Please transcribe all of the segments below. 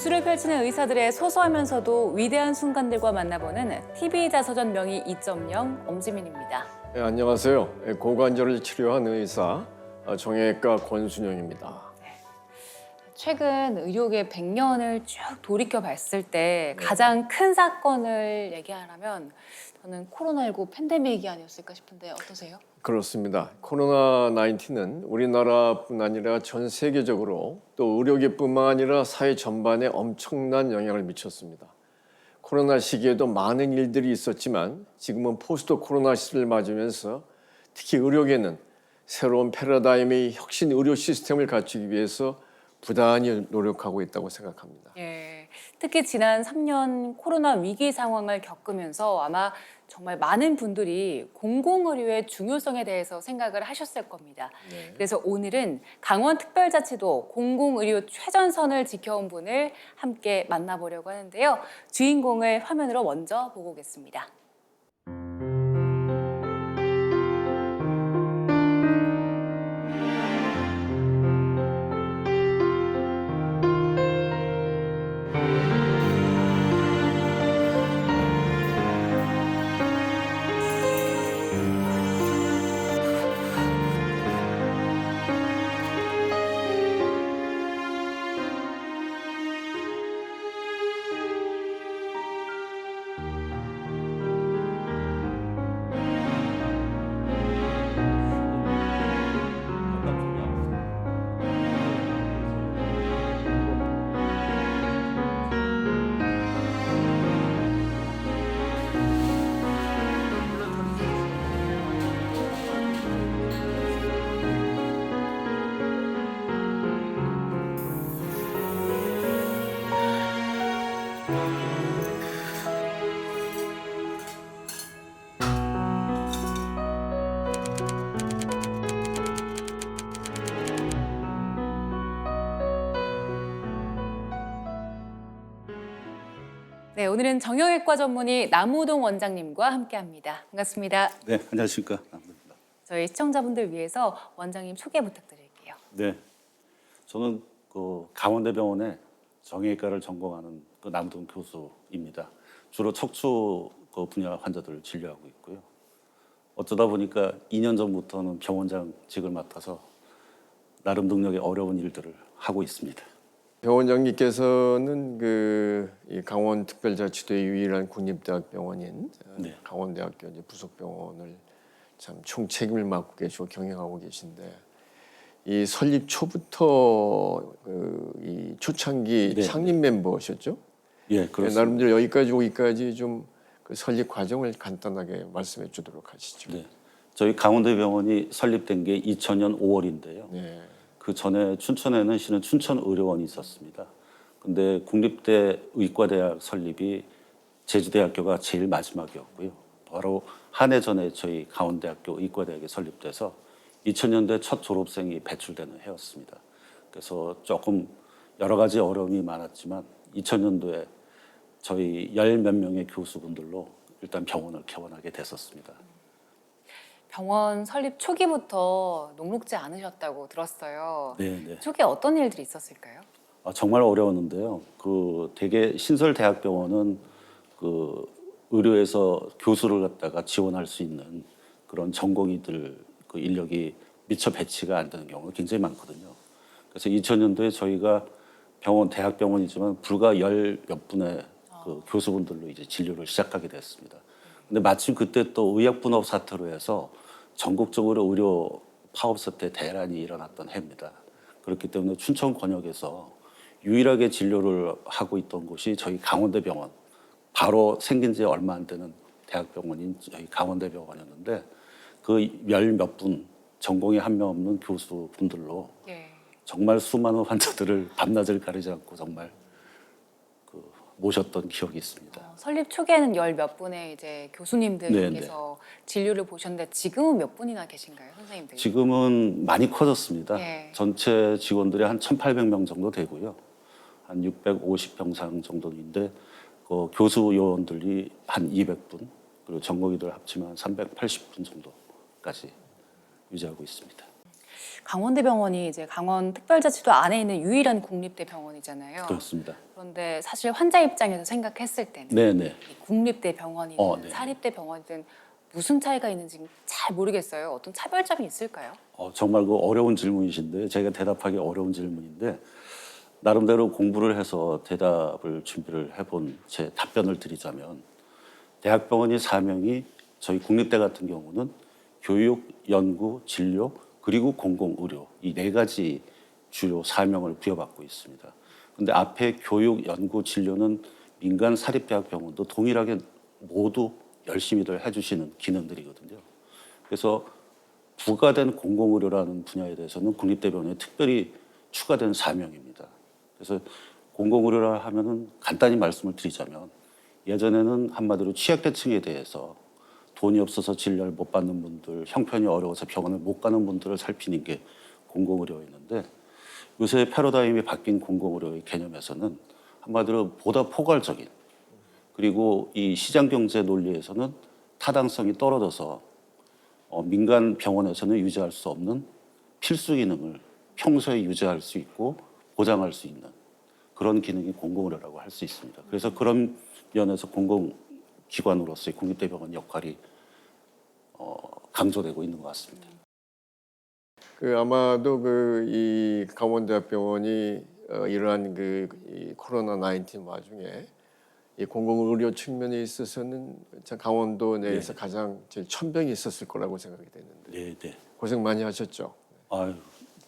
전술을 펼치는 의사들의 소소하면서도 위대한 순간들과 만나보는 TV 자서전 명의 2.0 엄지민입니다. 네, 안녕하세요. 고관절을 치료한 의사 정형외과 권순영입니다. 최근 의료계 100년을 쭉 돌이켜 봤을 때 가장 큰 사건을 얘기하라면 저는 코로나19 팬데믹이 아니었을까 싶은데 어떠세요? 그렇습니다. 코로나19는 우리나라뿐 아니라 전 세계적으로 또 의료계뿐만 아니라 사회 전반에 엄청난 영향을 미쳤습니다. 코로나 시기에도 많은 일들이 있었지만 지금은 포스트 코로나 시대를 맞으면서 특히 의료계는 새로운 패러다임의 혁신 의료 시스템을 갖추기 위해서 부단히 노력하고 있다고 생각합니다. 예, 특히 지난 3년 코로나 위기 상황을 겪으면서 아마 정말 많은 분들이 공공의료의 중요성에 대해서 생각을 하셨을 겁니다. 그래서 오늘은 강원특별자치도 공공의료 최전선을 지켜온 분을 함께 만나보려고 하는데요. 주인공을 화면으로 먼저 보고 오겠습니다. 네, 오늘은 정형외과 전문의 남우동 원장님과 함께합니다. 반갑습니다. 네, 안녕하십니까. 남우동입니다. 저희 시청자분들 위해서 원장님 소개 부탁드릴게요. 네, 저는 강원대병원의 정형외과를 전공하는 남우동 교수입니다. 주로 척추 분야 환자들을 진료하고 있고요. 어쩌다 보니까 2년 전부터는 병원장직을 맡아서 나름 능력의 어려운 일들을 하고 있습니다. 병 원장님께서는 이 강원특별자치도의 유일한 국립대학병원인 네. 강원대학교 이제 부속병원을 참 총책임을 맡고 계시고 경영하고 계신데 이 설립 초부터 이 초창기 네. 창립 멤버셨죠? 예, 그렇습니다. 나름대로 여기까지 오기까지 좀 그 설립 과정을 간단하게 말씀해 주도록 하시죠. 네, 저희 강원대병원이 설립된 게 2000년 5월인데요. 네. 그 전에 춘천에는 실은 춘천의료원이 있었습니다. 근데 국립대 의과대학 설립이 제주대학교가 제일 마지막이었고요. 바로 한 해 전에 저희 강원대학교 의과대학이 설립돼서 2000년대 첫 졸업생이 배출되는 해였습니다. 그래서 조금 여러 가지 어려움이 많았지만 2000년도에 저희 10몇 명의 교수분들로 일단 병원을 개원하게 됐었습니다. 병원 설립 초기부터 녹록지 않으셨다고 들었어요. 네. 초기에 어떤 일들이 있었을까요? 정말 어려웠는데요. 되게 신설대학병원은 의료에서 교수를 갖다가 지원할 수 있는 그런 전공의들 인력이 미처 배치가 안 되는 경우가 굉장히 많거든요. 그래서 2000년도에 저희가 대학병원이지만 불과 10몇 분의 교수분들로 이제 진료를 시작하게 됐습니다. 근데 마침 그때 또 의약분업 사태로 해서 전국적으로 의료 파업 사태 대란이 일어났던 해입니다. 그렇기 때문에 춘천 권역에서 유일하게 진료를 하고 있던 곳이 저희 강원대병원, 바로 생긴 지 얼마 안 되는 대학병원인 저희 강원대병원이었는데 그 10몇 분 전공에 한 명 없는 교수분들로 정말 수많은 환자들을 밤낮을 가리지 않고 정말 모셨던 기억이 있습니다. 설립 초기에는 10몇 분의 이제 교수님들께서 진료를 보셨는데 지금은 몇 분이나 계신가요, 선생님들? 지금은 많이 커졌습니다. 예. 전체 직원들이 한 1,800명 정도 되고요. 한 650병상 정도인데 교수 요원들이 한 200분, 그리고 전공의들 합치면 380분 정도까지 유지하고 있습니다. 강원대병원이 이제 강원특별자치도 안에 있는 유일한 국립대 병원이잖아요. 그렇습니다. 그런데 사실 환자 입장에서 생각했을 때는 네네. 이 국립대 병원이든 네. 사립대 병원이든 무슨 차이가 있는지 잘 모르겠어요. 어떤 차별점이 있을까요? 정말 그 어려운 질문이신데 제가 대답하기 어려운 질문인데 나름대로 공부를 해서 대답을 준비를 해본 제 답변을 드리자면 대학병원의 사명이 저희 국립대 같은 경우는 교육, 연구, 진료 그리고 공공의료 이 네 가지 주요 사명을 부여받고 있습니다. 근데 앞에 교육, 연구, 진료는 민간 사립대학병원도 동일하게 모두 열심히들 해주시는 기능들이거든요. 그래서 부과된 공공의료라는 분야에 대해서는 국립대병원에 특별히 추가된 사명입니다. 그래서 공공의료라 하면은 간단히 말씀을 드리자면 예전에는 한마디로 취약계층에 대해서 돈이 없어서 진료를 못 받는 분들, 형편이 어려워서 병원을 못 가는 분들을 살피는 게 공공의료였는데 요새 패러다임이 바뀐 공공의료의 개념에서는 한마디로 보다 포괄적인 그리고 이 시장경제 논리에서는 타당성이 떨어져서 민간 병원에서는 유지할 수 없는 필수 기능을 평소에 유지할 수 있고 보장할 수 있는 그런 기능이 공공의료라고 할 수 있습니다. 그래서 그런 면에서 공공기관으로서의 국립대병원 역할이 강조되고 있는 것 같습니다. 아마도 이 강원대학병원이 이러한 이 코로나 19 와중에 이 공공의료 측면에 있어서는 참 강원도 내에서 가장 제일 천병이 있었을 거라고 생각이 되는데 네. 고생 많이 하셨죠. 아유,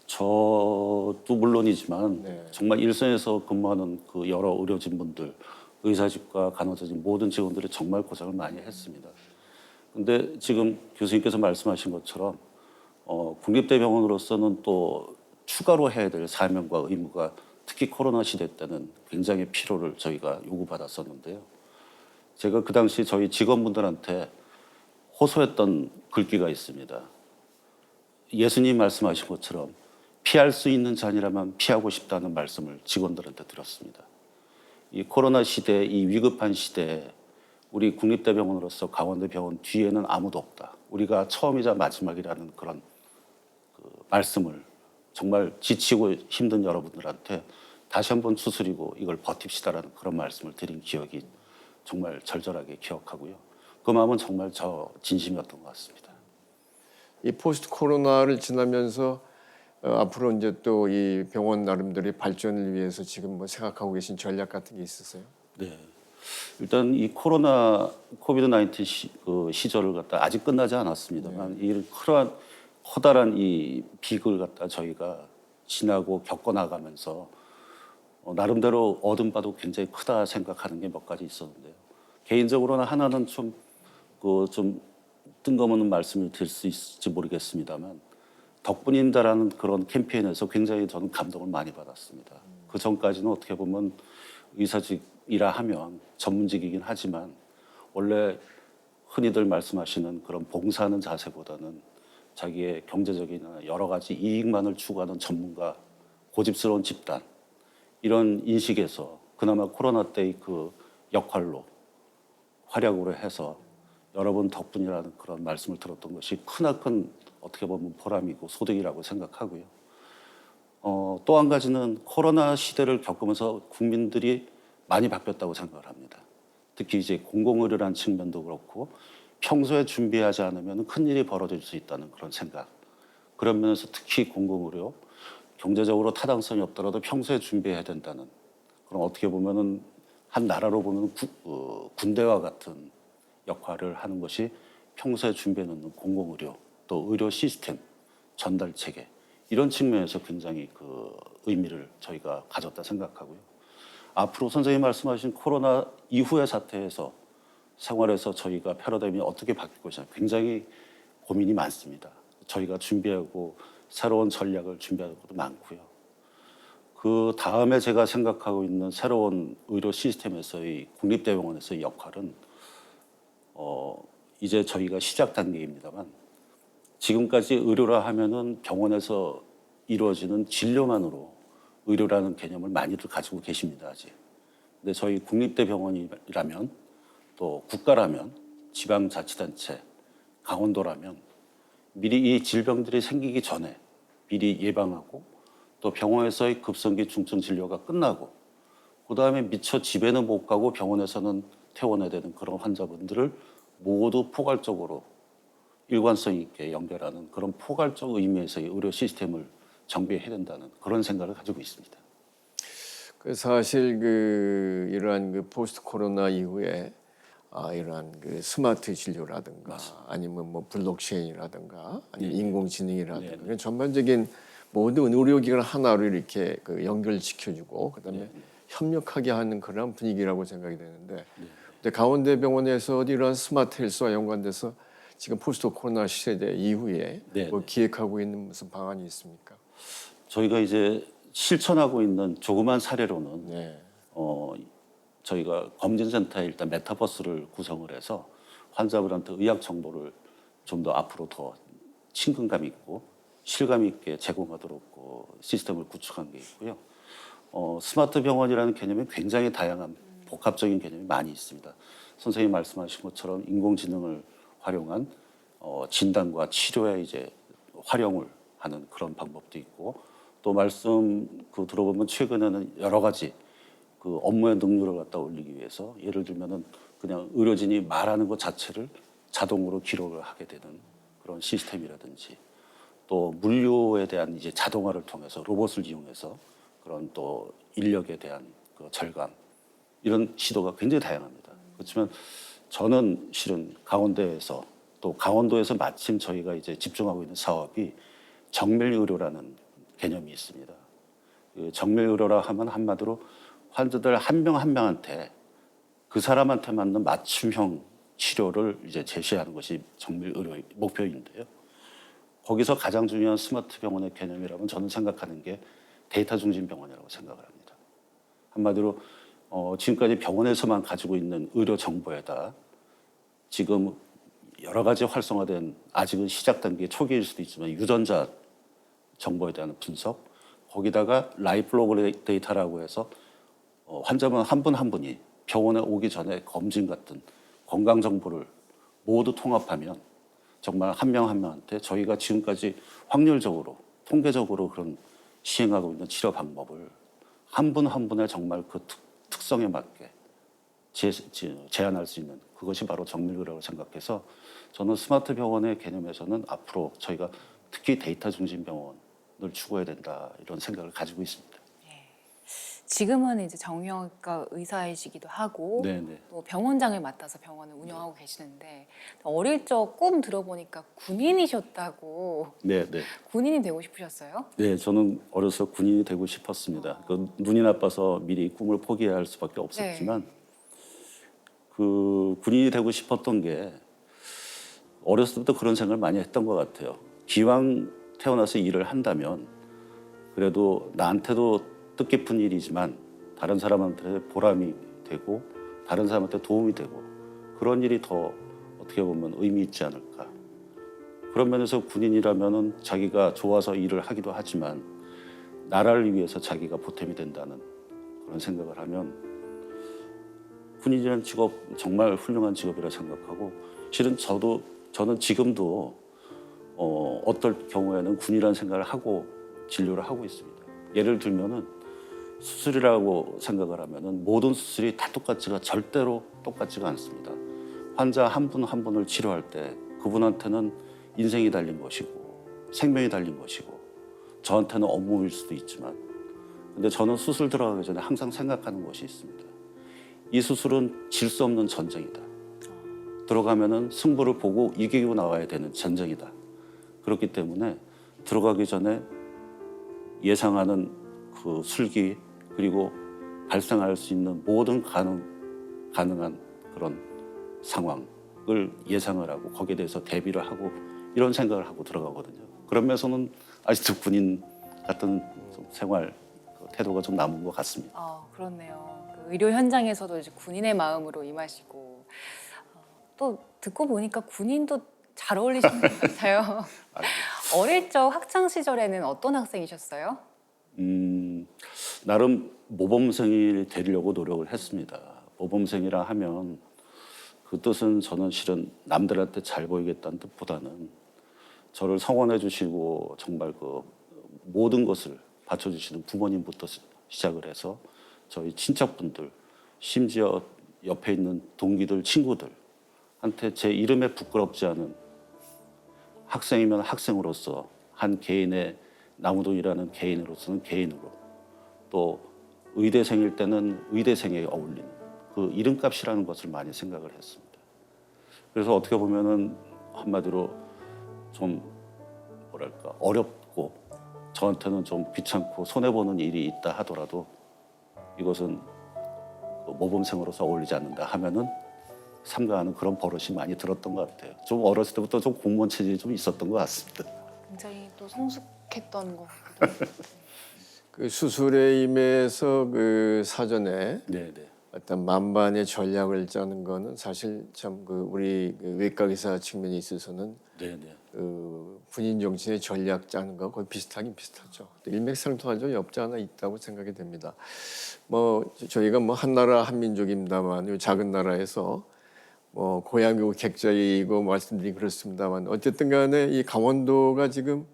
저도 물론이지만 정말 일선에서 근무하는 그 여러 의료진분들, 의사직과 간호사진 모든 직원들이 정말 고생을 많이 했습니다. 근데 지금 교수님께서 말씀하신 것처럼 국립대병원으로서는 또 추가로 해야 될 사명과 의무가 특히 코로나 시대 때는 굉장히 필요를 저희가 요구받았었는데요. 제가 그 당시 저희 직원분들한테 호소했던 글귀가 있습니다. 예수님 말씀하신 것처럼 피할 수 있는 잔이라면 피하고 싶다는 말씀을 직원들한테 드렸습니다. 이 코로나 시대, 이 위급한 시대에 우리 국립대병원으로서 강원대병원 뒤에는 아무도 없다. 우리가 처음이자 마지막이라는 그런 말씀을 정말 지치고 힘든 여러분들한테 다시 한번 추스리고 이걸 버팁시다라는 그런 말씀을 드린 기억이 정말 절절하게 기억하고요. 그 마음은 정말 저 진심이었던 것 같습니다. 이 포스트 코로나를 지나면서 앞으로 이제 또 이 병원 나름대로의 발전을 위해서 지금 뭐 생각하고 계신 전략 같은 게 있으세요? 네. 일단 이 코로나 코비드 19 시절을 갖다 아직 끝나지 않았습니다만 이 커다란 이 빅을 갖다 저희가 지나고 겪어나가면서 나름대로 얻은 바도 굉장히 크다 생각하는 게 몇 가지 있었는데요. 개인적으로는 하나는 좀 뜬금없는 말씀을 드릴 수 있을지 모르겠습니다만 덕분입니다라는 그런 캠페인에서 굉장히 저는 감동을 많이 받았습니다. 그 전까지는 어떻게 보면 의사직이라 하면 전문직이긴 하지만 원래 흔히들 말씀하시는 그런 봉사하는 자세보다는 자기의 경제적인 여러 가지 이익만을 추구하는 전문가, 고집스러운 집단 이런 인식에서 그나마 코로나 때의 그 역할로 활약으로 해서 여러분 덕분이라는 그런 말씀을 들었던 것이 크나큰 어떻게 보면 보람이고 소득이라고 생각하고요. 또 한 가지는 코로나 시대를 겪으면서 국민들이 많이 바뀌었다고 생각을 합니다. 특히 이제 공공의료라는 측면도 그렇고 평소에 준비하지 않으면 큰일이 벌어질 수 있다는 그런 생각. 그런 면에서 특히 공공의료, 경제적으로 타당성이 없더라도 평소에 준비해야 된다는 그런 어떻게 보면은 한 나라로 보면 군대와 같은 역할을 하는 것이 평소에 준비해 놓는 공공의료 또 의료 시스템, 전달 체계 이런 측면에서 굉장히 그 의미를 저희가 가졌다 생각하고요. 앞으로 선생님 말씀하신 코로나 이후의 사태에서 생활에서 저희가 패러다임이 어떻게 바뀔 것이냐 굉장히 고민이 많습니다. 저희가 준비하고 새로운 전략을 준비하는 것도 많고요. 그 다음에 제가 생각하고 있는 새로운 의료 시스템에서의 국립대병원에서의 역할은 이제 저희가 시작 단계입니다만 지금까지 의료라 하면은 병원에서 이루어지는 진료만으로 의료라는 개념을 많이들 가지고 계십니다 아직. 근데 저희 국립대병원이라면 또 국가라면 지방자치단체 강원도라면 미리 이 질병들이 생기기 전에 미리 예방하고 또 병원에서의 급성기 중증 진료가 끝나고 그다음에 미처 집에는 못 가고 병원에서는 퇴원해야 되는 그런 환자분들을 모두 포괄적으로 일관성 있게 연결하는 그런 포괄적 의미에서의 의료 시스템을 정비해야 된다는 그런 생각을 가지고 있습니다. 그 사실 이러한 포스트 코로나 이후에 이러한 스마트 진료라든가 아니면 뭐 블록체인이라든가 아니면 인공지능이라든가 그런 전반적인 모든 의료기관 하나로 이렇게 연결시켜주고 그다음에 협력하게 하는 그런 분위기라고 생각이 되는데 근데 강원대병원에서 이러한 스마트 헬스와 연관돼서 지금 포스트 코로나 시대 이후에 뭐 기획하고 있는 무슨 방안이 있습니까? 저희가 이제 실천하고 있는 조그만 사례로는 네. 저희가 검진센터에 일단 메타버스를 구성을 해서 환자분한테 의학 정보를 좀 더 앞으로 더 친근감 있고 실감 있게 제공하도록 시스템을 구축한 게 있고요. 스마트 병원이라는 개념이 굉장히 다양한 복합적인 개념이 많이 있습니다. 선생님 말씀하신 것처럼 인공지능을 활용한 진단과 치료에 이제 활용을 하는 그런 방법도 있고 또 말씀 들어보면 최근에는 여러 가지 업무의 능률을 갖다 올리기 위해서 예를 들면은 그냥 의료진이 말하는 것 자체를 자동으로 기록을 하게 되는 그런 시스템이라든지 또 물류에 대한 이제 자동화를 통해서 로봇을 이용해서 그런 또 인력에 대한 절감 이런 시도가 굉장히 다양합니다. 그렇지만 저는 실은 강원대에서 또 강원도에서 마침 저희가 이제 집중하고 있는 사업이 정밀의료라는 개념이 있습니다. 정밀의료라 하면 한마디로 환자들 한 명 한 명한테 그 사람한테 맞는 맞춤형 치료를 이제 제시하는 것이 정밀의료의 목표인데요. 거기서 가장 중요한 스마트 병원의 개념이라면 저는 생각하는 게 데이터 중심 병원이라고 생각을 합니다. 한마디로 지금까지 병원에서만 가지고 있는 의료 정보에다 지금 여러 가지 활성화된 아직은 시작 단계 초기일 수도 있지만 유전자 정보에 대한 분석 거기다가 라이프 로그 데이터라고 해서 환자분 한 분 한 분이 병원에 오기 전에 검진 같은 건강 정보를 모두 통합하면 정말 한 명 한 명한테 저희가 지금까지 확률적으로 통계적으로 그런 시행하고 있는 치료 방법을 한 분 한 분의 정말 그 특성에 맞게 제안할 수 있는 그것이 바로 정밀의료라고 생각해서 저는 스마트 병원의 개념에서는 앞으로 저희가 특히 데이터 중심 병원을 추구해야 된다 이런 생각을 가지고 있습니다. 지금은 이제 정형외과 의사이시기도 하고 네네. 또 병원장을 맡아서 병원을 운영하고 계시는데 어릴 적 꿈 들어보니까 군인이셨다고. 네네. 군인이 되고 싶으셨어요? 네, 저는 어려서 군인이 되고 싶었습니다. 눈이 나빠서 미리 꿈을 포기해야 할 수밖에 없었지만 군인이 되고 싶었던 게 어렸을 때부터 그런 생각을 많이 했던 것 같아요. 기왕 태어나서 일을 한다면 그래도 나한테도 뜻깊은 일이지만 다른 사람한테 보람이 되고 다른 사람한테 도움이 되고 그런 일이 더 어떻게 보면 의미 있지 않을까. 그런 면에서 군인이라면은 자기가 좋아서 일을 하기도 하지만 나라를 위해서 자기가 보탬이 된다는 그런 생각을 하면 군인이라는 직업 정말 훌륭한 직업이라 생각하고 실은 저는 지금도 어떨 경우에는 군이라는 생각을 하고 진료를 하고 있습니다. 예를 들면은 수술이라고 생각을 하면은 모든 수술이 다 절대로 똑같지가 않습니다. 환자 한 분 한 분을 치료할 때 그분한테는 인생이 달린 것이고 생명이 달린 것이고 저한테는 업무일 수도 있지만 근데 저는 수술 들어가기 전에 항상 생각하는 것이 있습니다. 이 수술은 질 수 없는 전쟁이다. 들어가면은 승부를 보고 이기고 나와야 되는 전쟁이다. 그렇기 때문에 들어가기 전에 예상하는 그 술기 그리고 발생할 수 있는 모든 가능한 그런 상황을 예상을 하고 거기에 대해서 대비를 하고 이런 생각을 하고 들어가거든요. 그런 면에서는 아직도 군인 같은 생활 태도가 좀 남은 것 같습니다. 그렇네요. 의료 현장에서도 이제 군인의 마음으로 임하시고 또 듣고 보니까 군인도 잘 어울리시는 것 같아요. 어릴 적 학창 시절에는 어떤 학생이셨어요? 나름 모범생이 되려고 노력을 했습니다. 모범생이라 하면 그 뜻은 저는 실은 남들한테 잘 보이겠다는 뜻보다는 저를 성원해 주시고 정말 모든 것을 받쳐주시는 부모님부터 시작을 해서 저희 친척분들, 심지어 옆에 있는 동기들, 친구들한테 제 이름에 부끄럽지 않은 학생이면 학생으로서 한 개인의 남우동이라는 개인으로서는 개인으로 또 의대생일 때는 의대생에 어울리는 그 이름값이라는 것을 많이 생각을 했습니다. 그래서 어떻게 보면은 한마디로 좀 뭐랄까 어렵고 저한테는 좀 귀찮고 손해보는 일이 있다 하더라도 이것은 모범생으로서 어울리지 않는다 하면은 삼가하는 그런 버릇이 많이 들었던 것 같아요. 좀 어렸을 때부터 좀 공무원 체질이 좀 있었던 것 같습니다. 굉장히 또 성숙했던 것 같기도 하고. 그 수술에 임해서 그 사전에 네네. 어떤 만반의 전략을 짜는 거는 사실 참 그 우리 그 외과 의사 측면에 있어서는 네네. 그 군인 정신의 전략 짜는 거 거의 비슷하긴 비슷하죠. 일맥상통한 점이 없지 않아 있다고 생각이 됩니다. 뭐 저희가 뭐 한나라 한민족입니다만 이 작은 나라에서 뭐 고향이고 객자이고 말씀드리긴 그렇습니다만 어쨌든 간에 이 강원도가 지금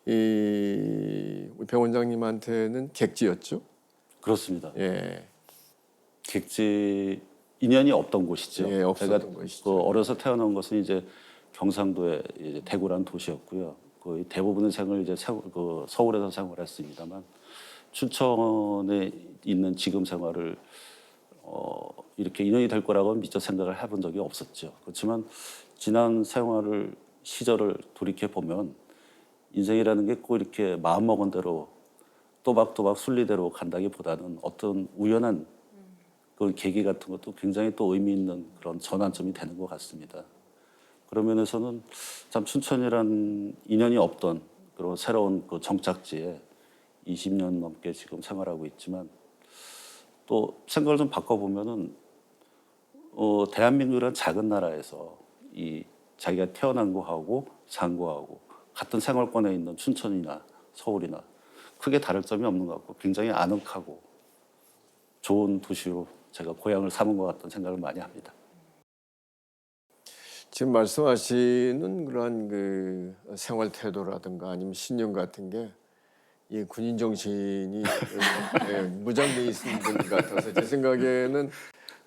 이 우리 병 원장님한테는 객지였죠. 그렇습니다. 예. 객지 인연이 없던 곳이죠. 예, 없었던 제가 곳이죠. 그 어려서 태어난 것은 이제 경상도의 이제 대구라는 도시였고요. 거의 대부분의 생을 이제 서울에서 생활했습니다만 춘천에 있는 지금 생활을 이렇게 인연이 될 거라고는 미처 생각을 해본 적이 없었죠. 그렇지만 지난 생활을 시절을 돌이켜 보면 인생이라는 게 꼭 이렇게 마음먹은 대로 또박또박 순리대로 간다기보다는 어떤 우연한 그 계기 같은 것도 굉장히 또 의미 있는 그런 전환점이 되는 것 같습니다. 그런 면에서는 참 춘천이란 인연이 없던 그런 새로운 그 정착지에 20년 넘게 지금 생활하고 있지만 또 생각을 좀 바꿔보면은 대한민국이란 작은 나라에서 이 자기가 태어난 거하고 산 거하고 같은 생활권에 있는 춘천이나 서울이나 크게 다를 점이 없는 것 같고 굉장히 아늑하고 좋은 도시로 제가 고향을 삼은 것 같다는 생각을 많이 합니다. 지금 말씀하시는 그러한 그 생활 태도라든가 아니면 신념 같은 게 이 군인 정신이 예, 무장돼 있는 분 같아서 제 생각에는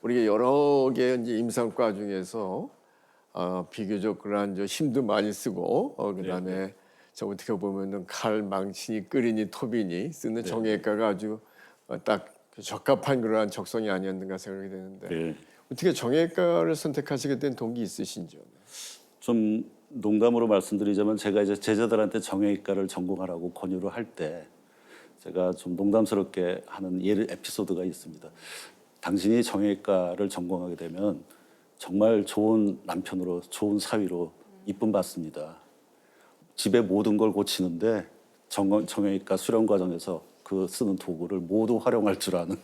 우리가 여러 개 이제 임상과 중에서 비교적 그러한 저 힘도 많이 쓰고 그다음에 저 어떻게 보면은 칼, 망치니, 끓이니, 토비니 쓰는 정형외과가 아주 딱 적합한 그러한 적성이 아니었는가 생각이 되는데 네. 어떻게 정형외과를 선택하시게 된 동기 있으신지요? 좀 농담으로 말씀드리자면 제가 이제 제자들한테 정형외과를 전공하라고 권유를 할 때 제가 좀 농담스럽게 하는 에피소드가 있습니다. 당신이 정형외과를 전공하게 되면 정말 좋은 남편으로 좋은 사위로 이쁨 받습니다. 집에 모든 걸 고치는데 정형외과 수련 과정에서 그 쓰는 도구를 모두 활용할 줄 아는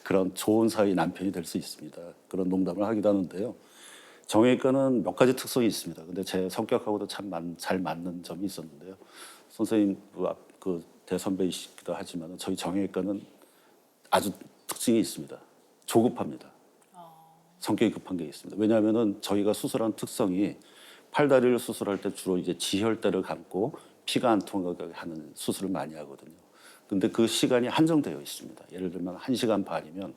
그런 좋은 사위 남편이 될 수 있습니다. 그런 농담을 하기도 하는데요. 정형외과는 몇 가지 특성이 있습니다. 근데 제 성격하고도 참 잘 맞는 점이 있었는데요. 선생님 그 대선배이시기도 하지만 저희 정형외과는 아주 특징이 있습니다. 조급합니다. 성격이 급한 게 있습니다. 왜냐하면은 저희가 수술한 특성이 팔다리를 수술할 때 주로 이제 지혈대를 감고 피가 안 통하게 하는 수술을 많이 하거든요. 근데 그 시간이 한정되어 있습니다. 예를 들면 1시간 반이면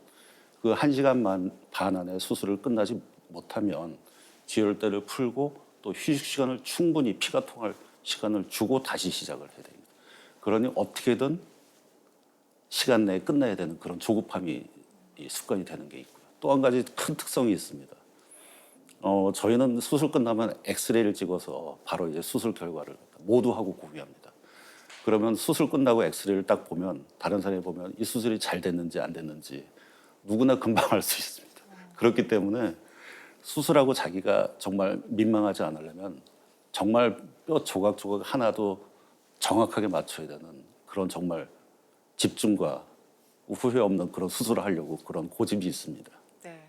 그 1시간 반 안에 수술을 끝나지 못하면 지혈대를 풀고 또 휴식 시간을 충분히 피가 통할 시간을 주고 다시 시작을 해야 됩니다. 그러니 어떻게든 시간 내에 끝내야 되는 그런 조급함이 습관이 되는 게 있고요. 또 한 가지 큰 특성이 있습니다. 저희는 수술 끝나면 엑스레이를 찍어서 바로 이제 수술 결과를 모두 하고 공유합니다. 그러면 수술 끝나고 엑스레이를 딱 보면 다른 사람이 보면 이 수술이 잘 됐는지 안 됐는지 누구나 금방 알 수 있습니다. 그렇기 때문에 수술하고 자기가 정말 민망하지 않으려면 정말 뼈 조각조각 하나도 정확하게 맞춰야 되는 그런 정말 집중과 후회 없는 그런 수술을 하려고 그런 고집이 있습니다. 네.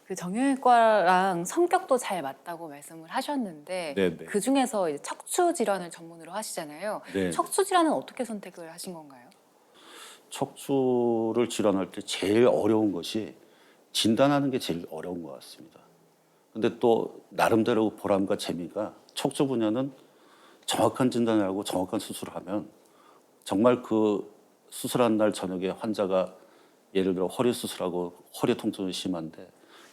그 정형외과랑 성격도 잘 맞다고 말씀을 하셨는데 네네. 그 중에서 이제 척추 질환을 전문으로 하시잖아요. 네. 척추 질환은 어떻게 선택을 하신 건가요? 척추를 질환할 때 제일 어려운 것이 진단하는 게 제일 어려운 것 같습니다. 근데 또 나름대로 보람과 재미가 척추 분야는 정확한 진단을 하고 정확한 수술을 하면 정말 그 수술한 날 저녁에 환자가 예를 들어 허리 수술하고 허리 통증이 심한데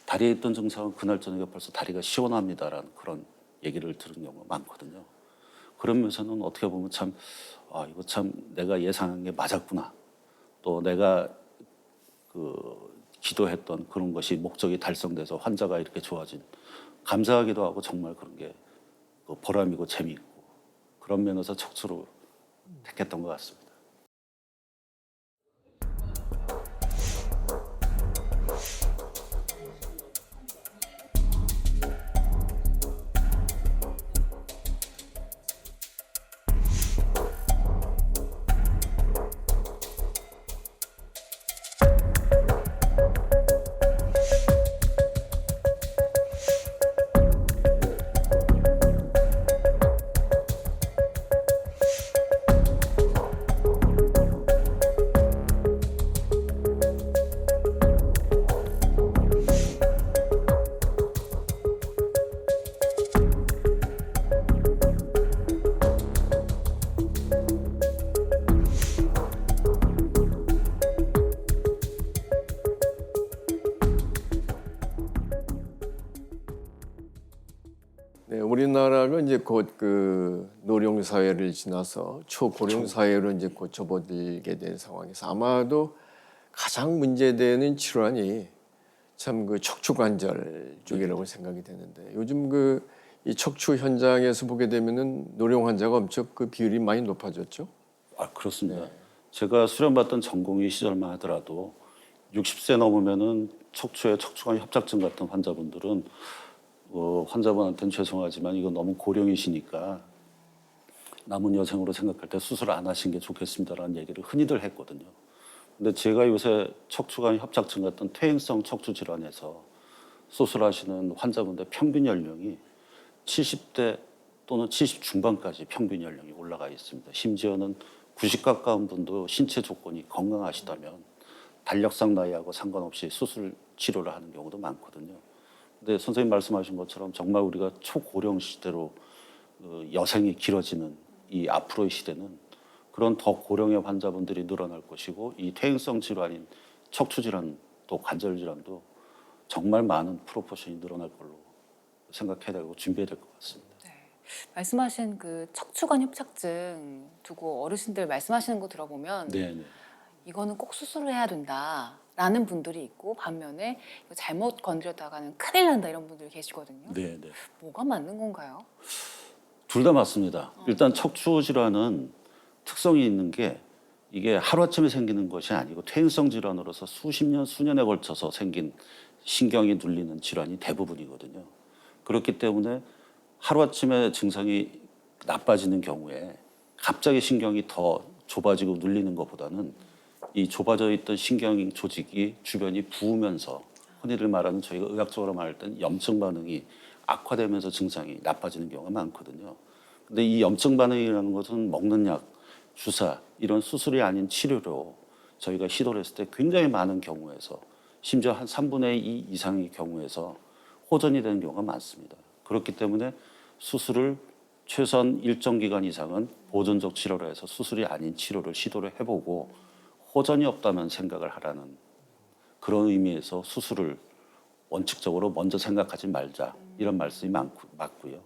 다리에 있던 증상은 그날 저녁에 벌써 다리가 시원합니다라는 그런 얘기를 들은 경우가 많거든요. 그러면서는 어떻게 보면 참, 이거 참 내가 예상한 게 맞았구나. 또 내가 기도했던 그런 것이 목적이 달성돼서 환자가 이렇게 좋아진, 감사하기도 하고 정말 그런 게 보람이고 재미있고 그런 면에서 척추로 택했던 것 같습니다. 네, 우리나라가 이제 곧 그 노령 사회를 지나서 초고령 사회로 이제 곧 접어들게 된 상황에서 아마도 가장 문제되는 질환이 참 그 척추 관절 쪽이라고 생각이 되는데 요즘 그 이 척추 현장에서 보게 되면은 노령 환자가 엄청 그 비율이 많이 높아졌죠. 그렇습니다. 제가 수련받던 전공의 시절만 하더라도 60세 넘으면은 척추에 척추관 협착증 같은 환자분들은 환자분한테는 죄송하지만 이거 너무 고령이시니까 남은 여생으로 생각할 때 수술 안 하신 게 좋겠습니다라는 얘기를 흔히들 했거든요. 근데 제가 요새 척추관 협착증 같은 퇴행성 척추 질환에서 수술하시는 환자분들 평균 연령이 70대 또는 70 중반까지 평균 연령이 올라가 있습니다. 심지어는 90 가까운 분도 신체 조건이 건강하시다면 달력상 나이하고 상관없이 수술 치료를 하는 경우도 많거든요. 근데 선생님 말씀하신 것처럼 정말 우리가 초고령 시대로 여생이 길어지는 이 앞으로의 시대는 그런 더 고령의 환자분들이 늘어날 것이고 이 퇴행성 질환인 척추 질환 또 관절 질환도 정말 많은 프로포션이 늘어날 걸로 생각해야 되고 준비해야 될 것 같습니다. 네. 말씀하신 그 척추관 협착증 두고 어르신들 말씀하시는 거 들어보면 네. 이거는 꼭 수술을 해야 된다라는 분들이 있고 반면에 이거 잘못 건드렸다가는 큰일 난다 이런 분들이 계시거든요. 네. 뭐가 맞는 건가요? 둘 다 맞습니다. 일단 척추 질환은 특성이 있는 게 이게 하루아침에 생기는 것이 아니고 퇴행성 질환으로서 수십 년, 수년에 걸쳐서 생긴 신경이 눌리는 질환이 대부분이거든요. 그렇기 때문에 하루아침에 증상이 나빠지는 경우에 갑자기 신경이 더 좁아지고 눌리는 것보다는 이 좁아져 있던 신경 조직이 주변이 부으면서 흔히들 말하는 저희가 의학적으로 말할 때는 염증 반응이 악화되면서 증상이 나빠지는 경우가 많거든요. 근데 이 염증 반응이라는 것은 먹는 약, 주사 이런 수술이 아닌 치료로 저희가 시도를 했을 때 굉장히 많은 경우에서 심지어 한 3분의 2 이상의 경우에서 호전이 되는 경우가 많습니다. 그렇기 때문에 수술을 최소한 일정 기간 이상은 보존적 치료로 해서 수술이 아닌 치료를 시도를 해보고 호전이 없다면 생각을 하라는 그런 의미에서 수술을 원칙적으로 먼저 생각하지 말자 이런 말씀이 맞고요.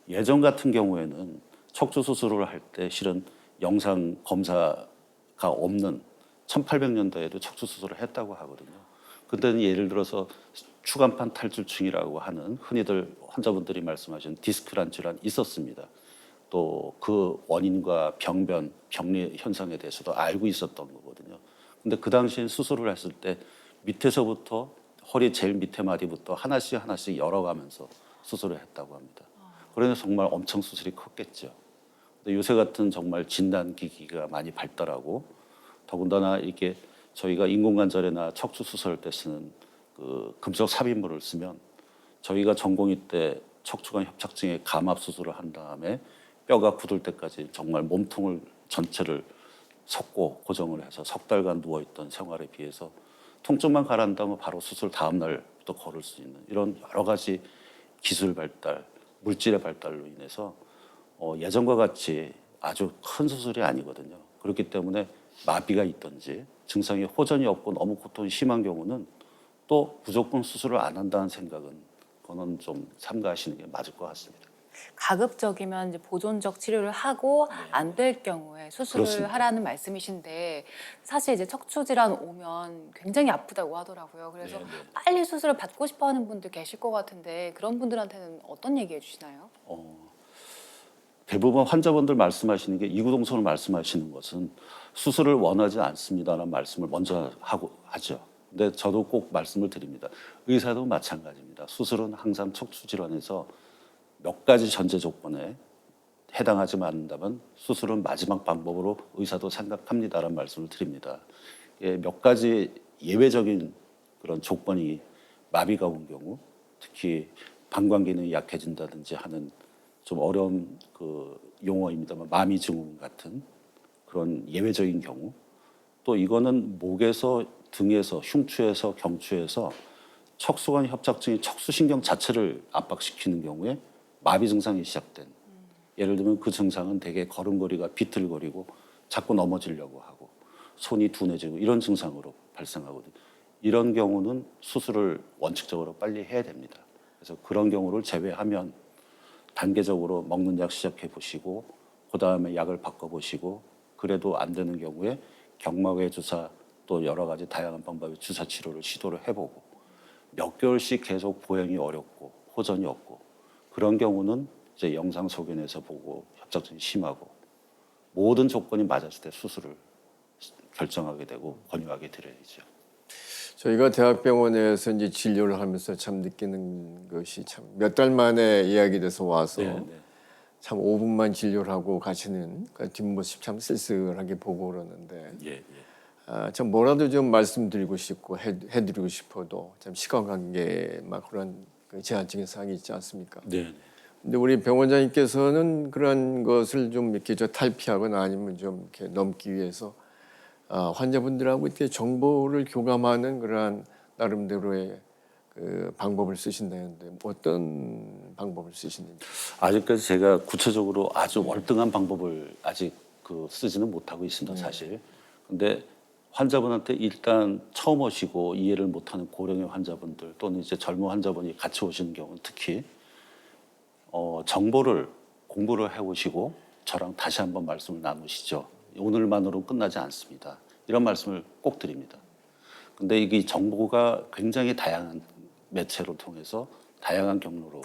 예전 같은 경우에는 척추 수술을 할 때 실은 영상 검사가 없는 1800년대에도 척추 수술을 했다고 하거든요. 그때는 예를 들어서 추간판 탈출증이라고 하는 흔히들 환자분들이 말씀하시는 디스크란 질환이 있었습니다. 또 그 원인과 병변, 병리 현상에 대해서도 알고 있었던 거거든요. 근데 그 당시엔 수술을 했을 때 밑에서부터 허리 제일 밑에 마디부터 하나씩 열어가면서 수술을 했다고 합니다. 그래서 정말 엄청 수술이 컸겠죠. 근데 요새 같은 정말 진단 기기가 많이 발달하고 더군다나 이게 저희가 인공관절이나 척추 수술할 때 쓰는 그 금속 삽입물을 쓰면 저희가 전공의 때 척추관 협착증에 감압 수술을 한 다음에 뼈가 굳을 때까지 정말 몸통을 전체를 섞고 고정을 해서 석 달간 누워있던 생활에 비해서 통증만 가라앉으면 바로 수술 다음 날부터 걸을 수 있는 이런 여러 가지 기술 발달, 물질의 발달로 인해서 예전과 같이 아주 큰 수술이 아니거든요. 그렇기 때문에 마비가 있든지 증상이 호전이 없고 너무 고통이 심한 경우는 또 무조건 수술을 안 한다는 생각은 그거는 좀 삼가하시는 게 맞을 것 같습니다. 가급적이면 이제 보존적 치료를 하고 안 될 경우에 수술을 그렇습니다. 하라는 말씀이신데 사실 이제 척추 질환 오면 굉장히 아프다고 하더라고요. 그래서 네, 네. 빨리 수술을 받고 싶어하는 분들 계실 것 같은데 그런 분들한테는 어떤 얘기해 주시나요? 대부분 환자분들 말씀하시는 게 이구동성을 말씀하시는 것은 수술을 원하지 않습니다라는 말씀을 먼저 하죠. 근데 저도 꼭 말씀을 드립니다. 의사도 마찬가지입니다. 수술은 항상 척추 질환에서 몇 가지 전제 조건에 해당하지 않는다면 수술은 마지막 방법으로 의사도 생각합니다라는 말씀을 드립니다. 예, 몇 가지 예외적인 그런 조건이 마비가 온 경우, 특히 방광 기능이 약해진다든지 하는 좀 어려운 그 용어입니다만 마미 증후군 같은 그런 예외적인 경우, 또 이거는 목에서 등에서 흉추에서 경추에서 척수관 협착증이 척수신경 자체를 압박시키는 경우에 마비 증상이 시작된, 예를 들면 그 증상은 대개 걸음걸이가 비틀거리고 자꾸 넘어지려고 하고 손이 둔해지고 이런 증상으로 발생하거든요. 이런 경우는 수술을 원칙적으로 빨리 해야 됩니다. 그래서 그런 경우를 제외하면 단계적으로 먹는 약 시작해 보시고 그다음에 약을 바꿔 보시고 그래도 안 되는 경우에 경막외 주사 또 여러 가지 다양한 방법의 주사 치료를 시도를 해보고 몇 개월씩 계속 보행이 어렵고 호전이 없고 그런 경우는 이제 영상 소견에서 보고 협착증이 심하고 모든 조건이 맞았을 때 수술을 결정하게 되고 권유하게 드려야죠. 저희가 대학병원에서 이제 진료를 하면서 참 느끼는 것이 참 몇 달 만에 이야기돼서 와서 네, 네. 참 5분만 진료를 하고 가시는 그 뒷모습 참 쓸쓸하게 보고 그러는데 예, 예. 참 뭐라도 좀 말씀드리고 싶고 해드리고 싶어도 참 시간 관계 막 그런 그 제한적인 사항이 있지 않습니까? 네, 네. 근데 우리 병원장님께서는 그런 것을 좀 이렇게 탈피하거나 아니면 좀 이렇게 넘기 위해서 환자분들하고 이렇게 정보를 교감하는 그러한 나름대로의 그 방법을 쓰신다는데 어떤 방법을 쓰시는지. 아직까지 제가 구체적으로 아주 월등한 방법을 아직 그 쓰지는 못하고 있습니다, 사실. 근데 환자분한테 일단 처음 오시고 이해를 못하는 고령의 환자분들 또는 이제 젊은 환자분이 같이 오시는 경우는 특히 정보를 공부를 해오시고 저랑 다시 한번 말씀을 나누시죠. 오늘만으로 끝나지 않습니다. 이런 말씀을 꼭 드립니다. 근데 이게 정보가 굉장히 다양한 매체로 통해서 다양한 경로로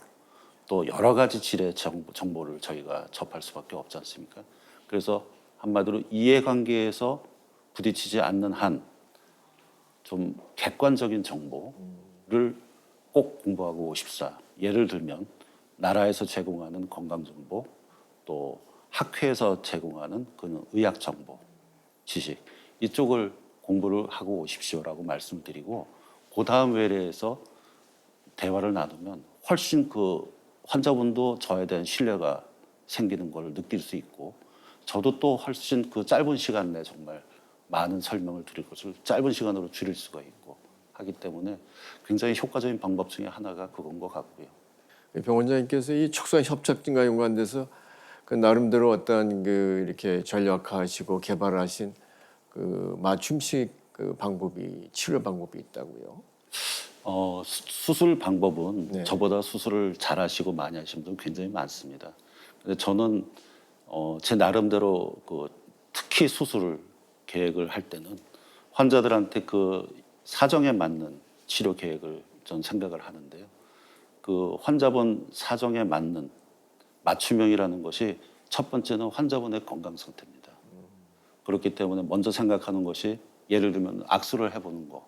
또 여러 가지 질의 정보를 저희가 접할 수밖에 없지 않습니까? 그래서 한마디로 이해관계에서 부딪히지 않는 한 좀 객관적인 정보를 꼭 공부하고 오십사. 예를 들면 나라에서 제공하는 건강 정보, 또 학회에서 제공하는 그런 의학 정보, 지식 이쪽을 공부를 하고 오십시오라고 말씀드리고 그 다음 외래에서 대화를 나누면 훨씬 그 환자분도 저에 대한 신뢰가 생기는 걸 느낄 수 있고 저도 또 훨씬 그 짧은 시간 내에 정말 많은 설명을 드릴 것을 짧은 시간으로 줄일 수가 있고 하기 때문에 굉장히 효과적인 방법 중에 하나가 그건 것 같고요. 병원장님께서 이 척수관 협착증과 연관돼서 그 나름대로 어떤 그 이렇게 전략화하시고 개발하신 그 맞춤식 그 방법이 치료 방법이 있다고요. 수술 방법은 네. 저보다 수술을 잘하시고 많이 하시는 분 굉장히 많습니다. 근데 저는 제 나름대로 그 특히 수술을 계획을 할 때는 환자들한테 그 사정에 맞는 치료 계획을 전 생각을 하는데요. 그 환자분 사정에 맞는 맞춤형이라는 것이 첫 번째는 환자분의 건강 상태입니다. 그렇기 때문에 먼저 생각하는 것이 예를 들면 악수를 해보는 거.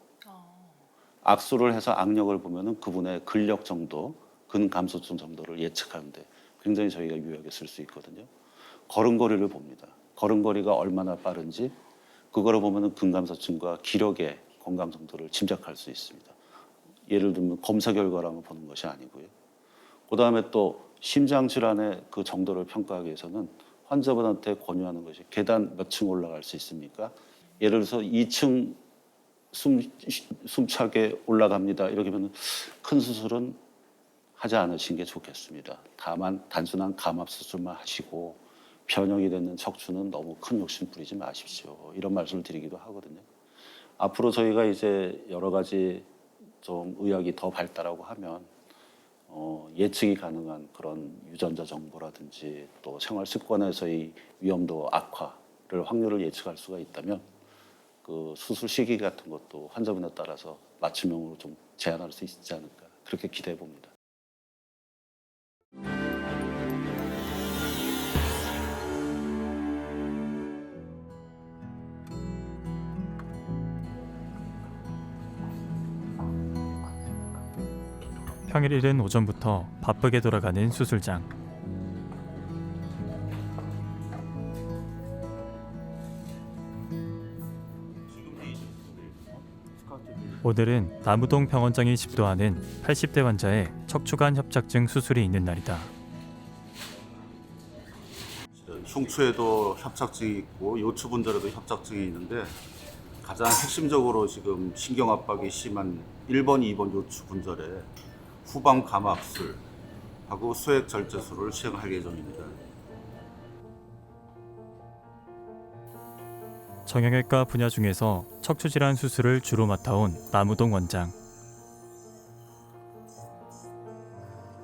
악수를 해서 악력을 보면은 그분의 근력 정도, 근감소증 정도를 예측하는데 굉장히 저희가 유용하게 쓸 수 있거든요. 걸음걸이를 봅니다. 걸음걸이가 얼마나 빠른지 그거를 보면은 근감소증과 기력의 건강 정도를 짐작할 수 있습니다. 예를 들면 검사 결과라면 보는 것이 아니고요. 그다음에 또 심장 질환의 그 정도를 평가하기 위해서는 환자분한테 권유하는 것이 계단 몇 층 올라갈 수 있습니까? 예를 들어서 2층 숨차게 올라갑니다. 이렇게 하면 큰 수술은 하지 않으신 게 좋겠습니다. 다만 단순한 감압 수술만 하시고 변형이 되는 척추는 너무 큰 욕심 부리지 마십시오. 이런 말씀을 드리기도 하거든요. 앞으로 저희가 이제 여러 가지 좀 의학이 더 발달하고 하면 예측이 가능한 그런 유전자 정보라든지 또 생활 습관에서의 위험도 악화를 확률을 예측할 수가 있다면 그 수술 시기 같은 것도 환자분에 따라서 맞춤형으로 좀 제한할 수 있지 않을까 그렇게 기대해 봅니다. 평일 이른 오전부터 바쁘게 돌아가는 수술장. 오늘은 남우동 병원장이 집도하는 80대 환자의 척추관 협착증 수술이 있는 날이다. 흉추에도 협착증이 있고 요추 분절에도 협착증이 있는데 가장 핵심적으로 지금 신경 압박이 심한 1번, 2번 요추 분절에 후방 감압술하고 수액 절제술을 시행할 예정입니다. 정형외과 분야 중에서 척추질환 수술을 주로 맡아온 남우동 원장.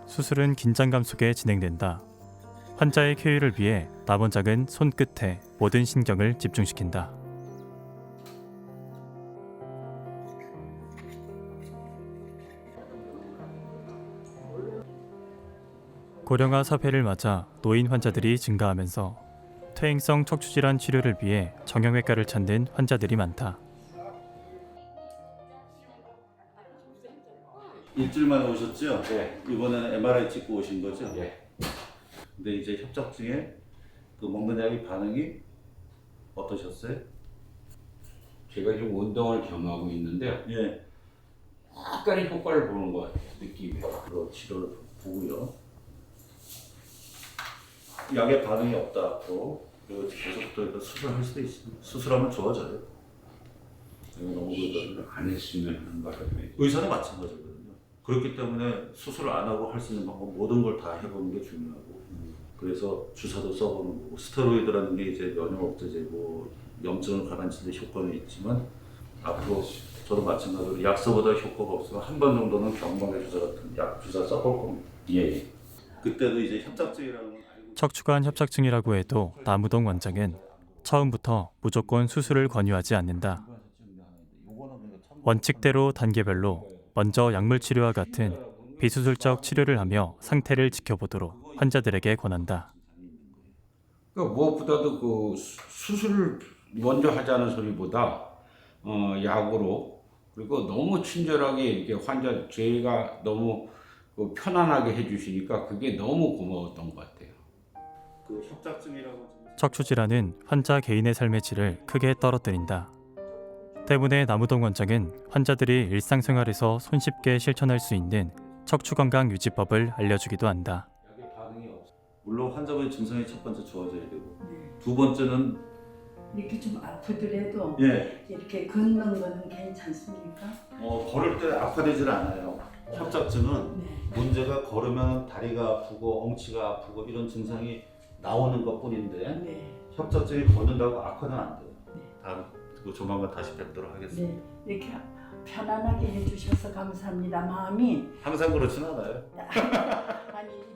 수술은 긴장감 속에 진행된다. 환자의 쾌유를 위해 남 원장은 손끝에 모든 신경을 집중시킨다. 고령화 사회를 맞아 노인 환자들이 증가하면서 퇴행성 척추질환 치료를 위해 정형외과를 찾는 환자들이 많다. 일주일 만에 오셨죠? 네. 이번에는 MRI 찍고 오신 거죠? 네. 근데 이제 협착증에 그 먹는 약의 반응이 어떠셨어요? 제가 지금 운동을 겸하고 있는데 예. 약간의 효과를 보는 것 같아요. 느낌이. 그 치료를 보고요. 약에 반응이 없다 앞으로 그리고 계속 또 수술할 수도 있습니다. 수술하면 좋아져요. 이거 너무 그러거든요. 안 했으면 하는 바람에 의사는 마찬가지거든요. 그렇기 때문에 수술을 안 하고 할 수 있는 방법 모든 걸 다 해보는 게 중요하고 그래서 주사도 써보는 거고 스테로이드라는 게 이제 면역 억제제고 염증을 가라앉히는 데 효과는 있지만 앞으로 저도 마찬가지로 약서보다 효과가 없으면 한 번 정도는 경방의 주사 같은 약 주사 써볼 겁니다. 예. 그때도 이제 협착증이라는 건 알고 척추관 협착증이라고 해도 남우동 원장은 처음부터 무조건 수술을 권유하지 않는다. 원칙대로 단계별로 먼저 약물 치료와 같은 비수술적 치료를 하며 상태를 지켜보도록 환자들에게 권한다. 그러니까 무엇보다도 그 수술을 먼저 하자는 소리보다 약으로 그리고 너무 친절하게 이렇게 환자 저희가 너무 그 편안하게 해주시니까 그게 너무 고마웠던 것 같아요. 그 협착증이라고 척추질환은 환자 개인의 삶의 질을 크게 떨어뜨린다. 때문에 남우동 원장은 환자들이 일상생활에서 손쉽게 실천할 수 있는 척추건강 유지법을 알려주기도 한다. 약의 반응이 없어. 물론 환자분의 증상이 첫 번째 좋아져야 되고 두 번째는 이렇게 좀 아프더라도 예. 이렇게 걷는 거는 괜찮습니까? 걸을 때 아파되질 않아요. 협착증은 네. 문제가 걸으면 다리가 아프고 엉치가 아프고 이런 증상이 나오는 것뿐인데 네. 협착증이 걷는다고 악화는 안 돼요. 다음 그 조만간 다시 뵙도록 하겠습니다. 네. 이렇게 편안하게 해주셔서 감사합니다. 마음이 항상 그렇진 않아요. 아니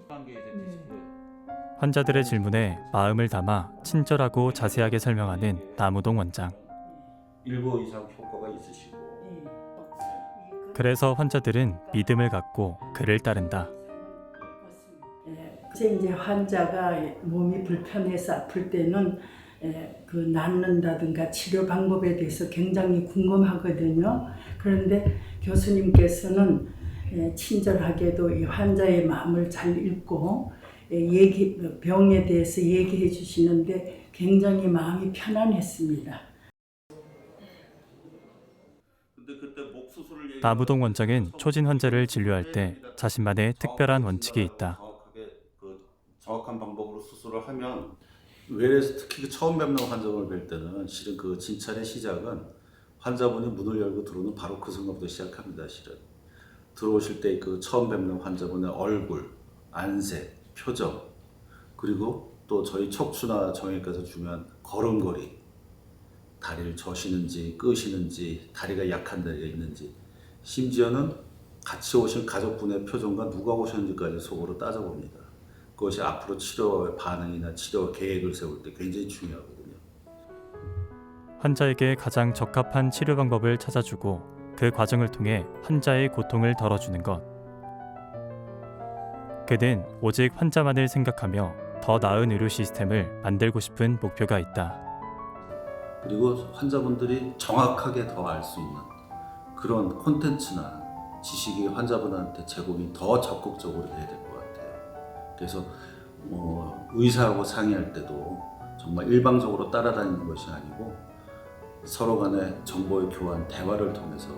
환자들의 질문에 마음을 담아 친절하고 자세하게 설명하는 남우동 원장. 일부 이상 효과가 있으시고 그래서 환자들은 믿음을 갖고 그를 따른다. 이제 환자가 몸이 불편해서 아플 때는 그 낫는다든가 치료 방법에 대해서 굉장히 궁금하거든요. 그런데 교수님께서는 친절하게도 이 환자의 마음을 잘 읽고 병에 대해서 얘기해 주시는데 굉장히 마음이 편안했습니다. 남우동 원장은 초진 환자를 진료할 때 자신만의 특별한 원칙이 있다. 정확한 방법으로 수술을 하면 외래에서 특히 처음 뵙는 환자분을 뵐 때는 실은 그 진찰의 시작은 환자분이 문을 열고 들어오는 바로 그 순간부터 시작합니다. 실은 들어오실 때 그 처음 뵙는 환자분의 얼굴, 안색, 표정 그리고 또 저희 척추나 정형외과에서 중요한 걸음걸이, 다리를 저시는지 끄시는지, 다리가 약한 다리가 있는지, 심지어는 같이 오신 가족분의 표정과 누가 오셨는지까지 속으로 따져봅니다. 그것이 앞으로 치료 반응이나 치료 계획을 세울 때 굉장히 중요하거든요. 환자에게 가장 적합한 치료 방법을 찾아주고 그 과정을 통해 환자의 고통을 덜어주는 것. 그는 오직 환자만을 생각하며 더 나은 의료 시스템을 만들고 싶은 목표가 있다. 그리고 환자분들이 정확하게 더 알 수 있는 그런 콘텐츠나 지식이 환자분한테 제공이 더 적극적으로 돼야 될 것 같아요. 그래서 의사하고 상의할 때도 정말 일방적으로 따라다니는 것이 아니고 서로 간의 정보의 교환, 대화를 통해서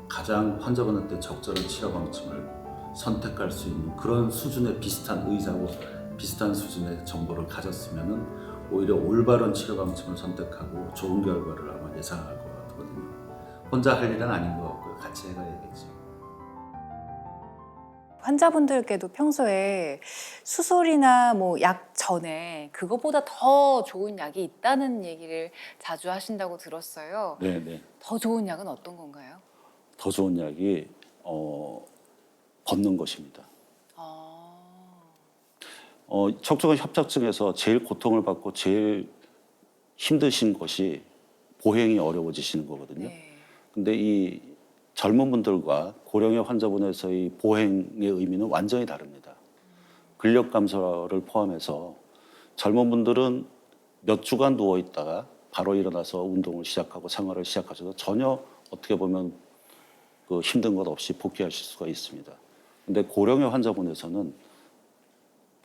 가장 환자분한테 적절한 치료 방침을 선택할 수 있는 그런 수준의 비슷한 의사하고 비슷한 수준의 정보를 가졌으면은 오히려 올바른 치료 방침을 선택하고 좋은 결과를 아마 예상할 것 같거든요. 혼자 할 일은 아닌 것 같고요. 같이 해가야겠죠. 환자분들께도 평소에 수술이나 뭐 약 전에 그것보다 더 좋은 약이 있다는 얘기를 자주 하신다고 들었어요. 네. 더 좋은 약은 어떤 건가요? 더 좋은 약이 걷는 것입니다. 척추관 협착증에서 제일 고통을 받고 제일 힘드신 것이 보행이 어려워지시는 거거든요. 네. 근데 이 젊은 분들과 고령의 환자분에서의 보행의 의미는 완전히 다릅니다. 근력 감소를 포함해서 젊은 분들은 몇 주간 누워 있다가 바로 일어나서 운동을 시작하고 생활을 시작하셔도 전혀 어떻게 보면 그 힘든 것 없이 복귀하실 수가 있습니다. 근데 고령의 환자분에서는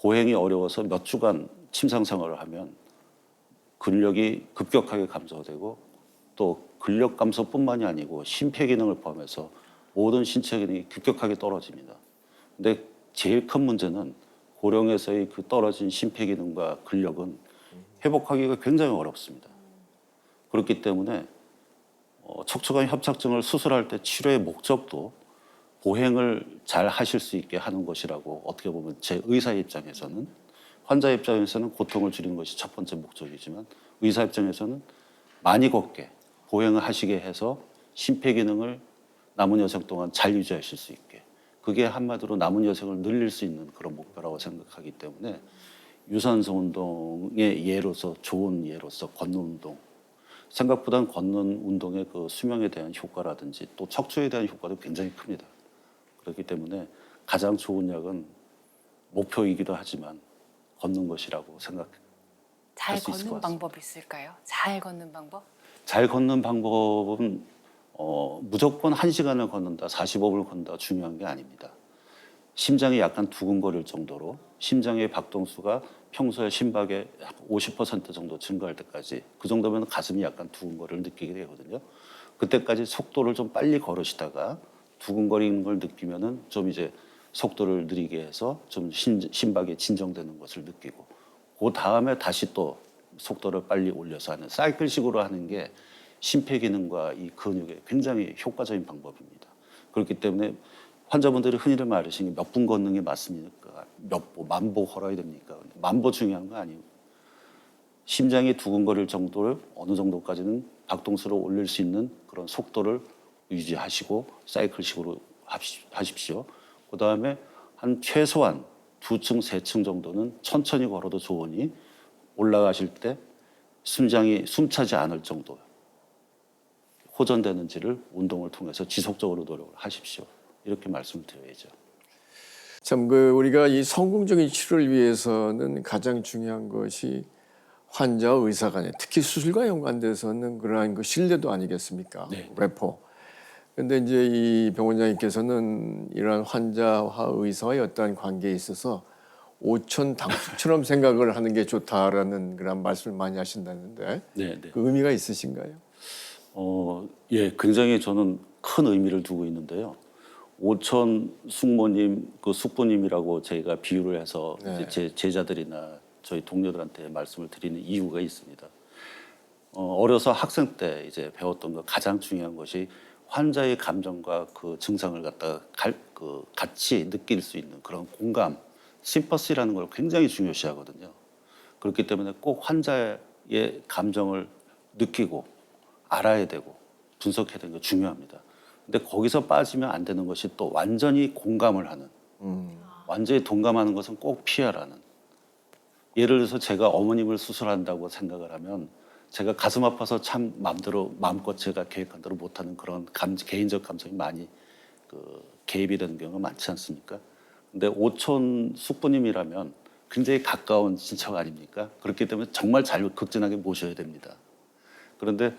보행이 어려워서 몇 주간 침상 생활을 하면 근력이 급격하게 감소되고 또 근력 감소뿐만이 아니고 심폐기능을 포함해서 모든 신체 기능이 급격하게 떨어집니다. 근데 제일 큰 문제는 고령에서의 그 떨어진 심폐기능과 근력은 회복하기가 굉장히 어렵습니다. 그렇기 때문에 척추관 협착증을 수술할 때 치료의 목적도 보행을 잘 하실 수 있게 하는 것이라고 어떻게 보면 제 의사 입장에서는 환자 입장에서는 고통을 줄이는 것이 첫 번째 목적이지만 의사 입장에서는 많이 걷게 보행을 하시게 해서 심폐기능을 남은 여생 동안 잘 유지하실 수 있게 그게 한마디로 남은 여생을 늘릴 수 있는 그런 목표라고 생각하기 때문에 유산소 운동의 예로서 좋은 예로서 걷는 운동 생각보다 걷는 운동의 그 수명에 대한 효과라든지 또 척추에 대한 효과도 굉장히 큽니다. 그렇기 때문에 가장 좋은 약은 목표이기도 하지만 걷는 것이라고 생각할 잘 수 있을 것 걷는 같습니다. 방법이 있을까요? 잘 걷는 방법? 잘 걷는 방법은 무조건 1시간을 걷는다, 45분을 걷는다 중요한 게 아닙니다. 심장이 약간 두근거릴 정도로 심장의 박동수가 평소에 심박의 50% 정도 증가할 때까지 그 정도면 가슴이 약간 두근거리를 느끼게 되거든요. 그때까지 속도를 좀 빨리 걸으시다가 두근거리는 걸 느끼면은 좀 이제 속도를 느리게 해서 좀 심박이 진정되는 것을 느끼고 그 다음에 다시 또 속도를 빨리 올려서 하는 사이클식으로 하는 게 심폐기능과 이 근육에 굉장히 효과적인 방법입니다. 그렇기 때문에 환자분들이 흔히들 말하시는 몇 분 걷는 게 맞습니까? 몇 보, 만보 걸어야 됩니까? 만보 중요한 거 아니에요. 심장이 두근거릴 정도를 어느 정도까지는 박동수를 올릴 수 있는 그런 속도를 유지하시고 사이클식으로 하십시오. 그 다음에 한 최소한 2층, 3층 정도는 천천히 걸어도 좋으니 올라가실 때 심장이 숨차지 않을 정도 호전되는지를 운동을 통해서 지속적으로 노력을 하십시오. 이렇게 말씀을 드려야죠. 참 우리가 이 성공적인 치료를 위해서는 가장 중요한 것이 환자와 의사 간에 특히 수술과 연관돼서는 그러한 그 신뢰도 아니겠습니까? 네. 레포. 근데 이제 이 병원장님께서는 이러한 환자와 의사와의 어떠한 관계에 있어서 오천당숙처럼 생각을 하는 게 좋다라는 그런 말씀을 많이 하신다는데 네. 그 의미가 있으신가요? 예, 굉장히 저는 큰 의미를 두고 있는데요. 오천 숙모님, 그 숙부님이라고 저희가 비유를 해서 네. 이제 제 제자들이나 저희 동료들한테 말씀을 드리는 이유가 있습니다. 어려서 학생 때 이제 배웠던 거 가장 중요한 것이 환자의 감정과 그 증상을 갖다가 같이 느낄 수 있는 그런 공감, 심퍼시라는 걸 굉장히 중요시하거든요. 그렇기 때문에 꼭 환자의 감정을 느끼고 알아야 되고 분석해야 되는 게 중요합니다. 근데 거기서 빠지면 안 되는 것이 또 완전히 공감을 하는, 완전히 동감하는 것은 꼭 피하라는. 예를 들어서 제가 어머님을 수술한다고 생각을 하면 제가 가슴 아파서 참 마음껏 제가 계획한 대로 못하는 그런 개인적 감정이 많이 개입이 되는 경우가 많지 않습니까? 근데 오촌 숙부님이라면 굉장히 가까운 친척 아닙니까? 그렇기 때문에 정말 잘 극진하게 모셔야 됩니다. 그런데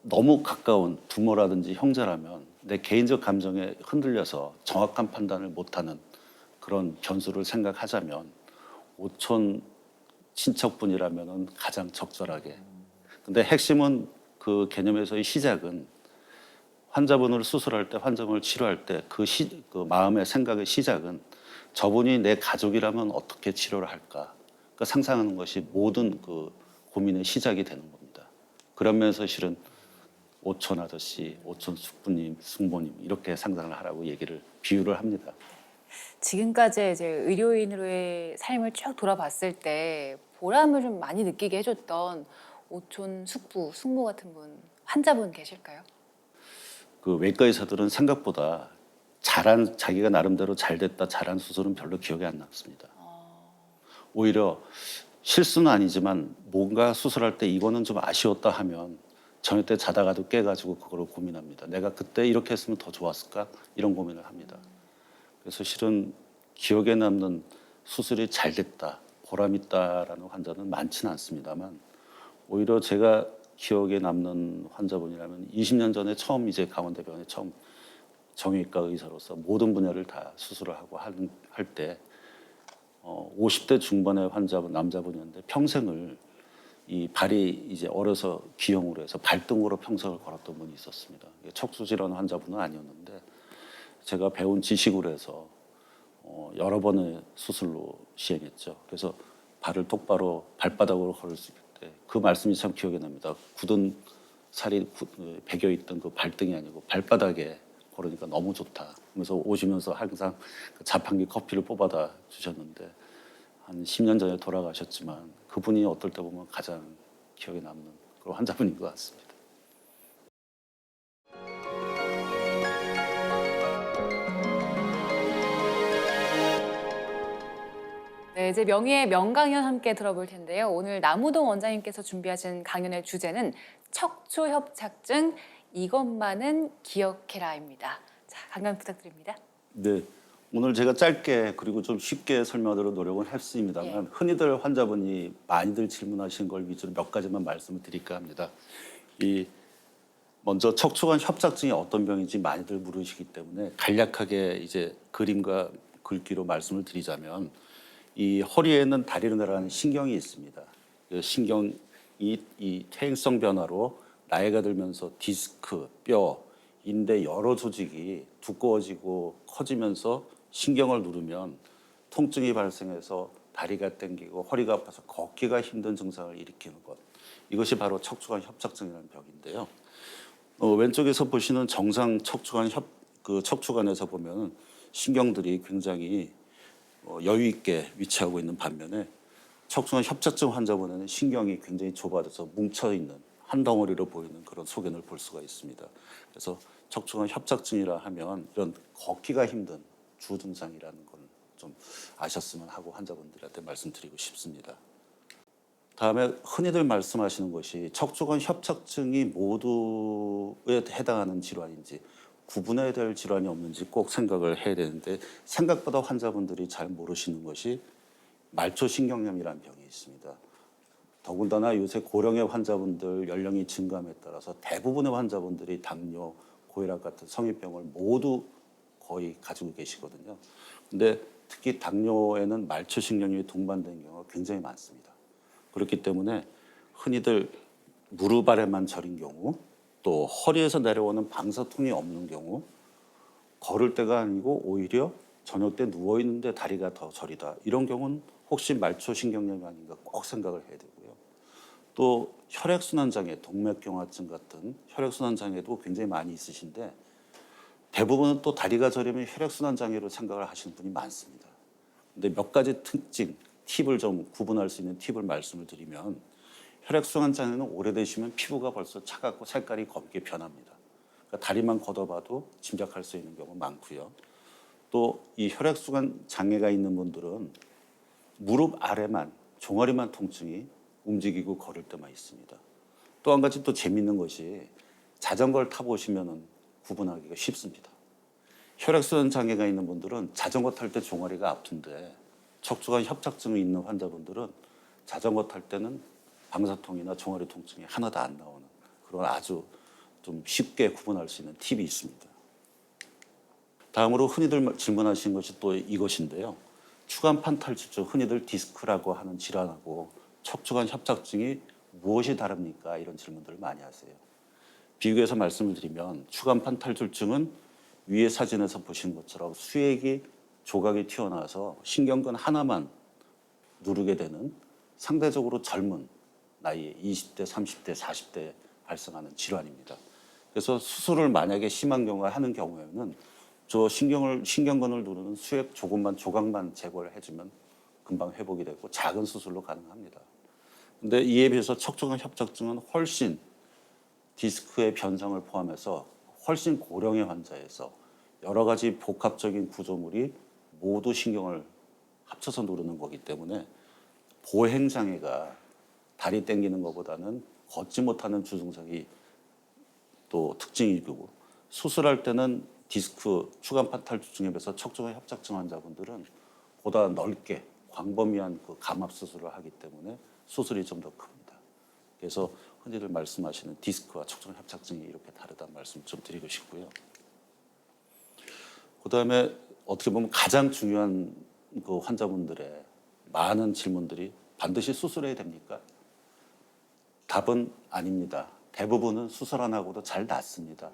너무 가까운 부모라든지 형제라면 내 개인적 감정에 흔들려서 정확한 판단을 못하는 그런 변수를 생각하자면 오촌 친척분이라면 가장 적절하게. 근데 핵심은 그 개념에서의 시작은 환자분을 수술할 때, 환자분을 치료할 때 그 마음의 생각의 시작은 저분이 내 가족이라면 어떻게 치료를 할까? 그 상상하는 것이 모든 그 고민의 시작이 되는 겁니다. 그런 면에서 실은 오촌 아저씨, 오촌 숙부님, 숙모님 이렇게 상상을 하라고 비유를 합니다. 지금까지 이제 의료인으로의 삶을 쭉 돌아봤을 때 보람을 좀 많이 느끼게 해줬던 오촌 숙부, 숙모 같은 분, 환자분 계실까요? 그 외과 의사들은 생각보다 자기가 나름대로 잘 됐다, 잘한 수술은 별로 기억에 안 남습니다. 오히려 실수는 아니지만 뭔가 수술할 때 이거는 좀 아쉬웠다 하면 저녁 때 자다가도 깨가지고 그거를 고민합니다. 내가 그때 이렇게 했으면 더 좋았을까? 이런 고민을 합니다. 그래서 실은 기억에 남는 수술이 잘 됐다, 보람 있다라는 환자는 많지는 않습니다만 오히려 제가 기억에 남는 환자분이라면 20년 전에 처음 이제 강원대병원에 처음 정형외과 의사로서 모든 분야를 다 수술을 하고 할 때 50대 중반의 환자분 남자분이었는데 평생을 이 발이 이제 어려서 기형으로 해서 발등으로 평생을 걸었던 분이 있었습니다. 척수 질환 환자분은 아니었는데 제가 배운 지식으로 해서 여러 번의 수술로 시행했죠. 그래서 발을 똑바로 발바닥으로 걸을 수 있게 그 말씀이 참 기억에 납니다. 굳은 살이 배겨 있던 그 발등이 아니고 발바닥에 걸으니까 너무 좋다. 그래서 오시면서 항상 그 자판기 커피를 뽑아다 주셨는데 한 10년 전에 돌아가셨지만 그분이 어떨 때 보면 가장 기억에 남는 그런 환자분인 것 같습니다. 네, 이제 명의의 명강연 함께 들어볼 텐데요. 오늘 남우동 원장님께서 준비하신 강연의 주제는 척추협착증 이것만은 기억해라입니다. 자, 강연 부탁드립니다. 네, 오늘 제가 짧게 그리고 좀 쉽게 설명하도록 노력은 했습니다만 흔히들 환자분이 많이들 질문하시는 걸 위주로 몇 가지만 말씀을 드릴까 합니다. 먼저 척추관 협착증이 어떤 병인지 많이들 물으시기 때문에 간략하게 이제 그림과 글귀로 말씀을 드리자면 이 허리에는 다리로 내려가는 신경이 있습니다. 그 신경이 이 퇴행성 변화로 나이가 들면서 디스크, 뼈, 인대 여러 조직이 두꺼워지고 커지면서 신경을 누르면 통증이 발생해서 다리가 당기고 허리가 아파서 걷기가 힘든 증상을 일으키는 것. 이것이 바로 척추관 협착증이라는 병인데요. 왼쪽에서 보시는 정상 척추관에서 보면 신경들이 굉장히 여유 있게 위치하고 있는 반면에 척추관 협착증 환자분에는 신경이 굉장히 좁아져서 뭉쳐 있는 한 덩어리로 보이는 그런 소견을 볼 수가 있습니다. 그래서 척추관 협착증이라 하면 이런 걷기가 힘든 주증상이라는 걸 좀 아셨으면 하고 환자분들한테 말씀드리고 싶습니다. 다음에 흔히들 말씀하시는 것이 척추관 협착증이 모두에 해당하는 질환인지 구분해야 될 질환이 없는지 꼭 생각을 해야 되는데 생각보다 환자분들이 잘 모르시는 것이 말초신경염이라는 병이 있습니다. 더군다나 요새 고령의 환자분들 연령이 증감에 따라서 대부분의 환자분들이 당뇨, 고혈압 같은 성인병을 모두 거의 가지고 계시거든요. 근데 특히 당뇨에는 말초신경염이 동반된 경우가 굉장히 많습니다. 그렇기 때문에 흔히들 무릎 아래만 저린 경우 또 허리에서 내려오는 방사통이 없는 경우 걸을 때가 아니고 오히려 저녁 때 누워있는데 다리가 더 저리다. 이런 경우는 혹시 말초신경염이 아닌가 꼭 생각을 해야 되고요. 또 혈액순환장애, 동맥경화증 같은 혈액순환장애도 굉장히 많이 있으신데 대부분은 또 다리가 저리면 혈액순환장애로 생각을 하시는 분이 많습니다. 근데 몇 가지 특징, 팁을 좀 구분할 수 있는 팁을 말씀을 드리면 혈액순환 장애는 오래되시면 피부가 벌써 차갑고 색깔이 검게 변합니다. 그러니까 다리만 걷어봐도 짐작할 수 있는 경우 많고요. 또 이 혈액순환 장애가 있는 분들은 무릎 아래만 종아리만 통증이 움직이고 걸을 때만 있습니다. 또 한 가지 또 재밌는 것이 자전거를 타보시면 구분하기가 쉽습니다. 혈액순환 장애가 있는 분들은 자전거 탈 때 종아리가 아픈데 척추관 협착증이 있는 환자분들은 자전거 탈 때는 방사통이나 종아리 통증이 하나도 안 나오는 그런 아주 좀 쉽게 구분할 수 있는 팁이 있습니다. 다음으로 흔히들 질문하신 것이 또 이것인데요. 추간판 탈출증, 흔히들 디스크라고 하는 질환하고 척추관 협착증이 무엇이 다릅니까? 이런 질문들을 많이 하세요. 비교해서 말씀을 드리면 추간판 탈출증은 위에 사진에서 보신 것처럼 수액이 조각이 튀어나와서 신경근 하나만 누르게 되는 상대적으로 젊은 나이에 20대, 30대, 40대에 발생하는 질환입니다. 그래서 수술을 만약에 심한 경우가 하는 경우에는 저 신경근을 누르는 수액 조각만 제거를 해주면 금방 회복이 되고 작은 수술로 가능합니다. 근데 이에 비해서 척추관 협착증은 훨씬 디스크의 변성을 포함해서 훨씬 고령의 환자에서 여러 가지 복합적인 구조물이 모두 신경을 합쳐서 누르는 거기 때문에 보행장애가 다리 땡기는 것보다는 걷지 못하는 주증상이 또 특징이고 수술할 때는 디스크 추간판 탈출증에 비해서 척추관 협착증 환자분들은 보다 넓게 광범위한 그 감압 수술을 하기 때문에 수술이 좀 더 큽니다. 그래서 흔히들 말씀하시는 디스크와 척추관 협착증이 이렇게 다르다는 말씀 좀 드리고 싶고요. 그다음에 어떻게 보면 가장 중요한 그 환자분들의 많은 질문들이 반드시 수술해야 됩니까? 답은 아닙니다. 대부분은 수술 안 하고도 잘 낫습니다.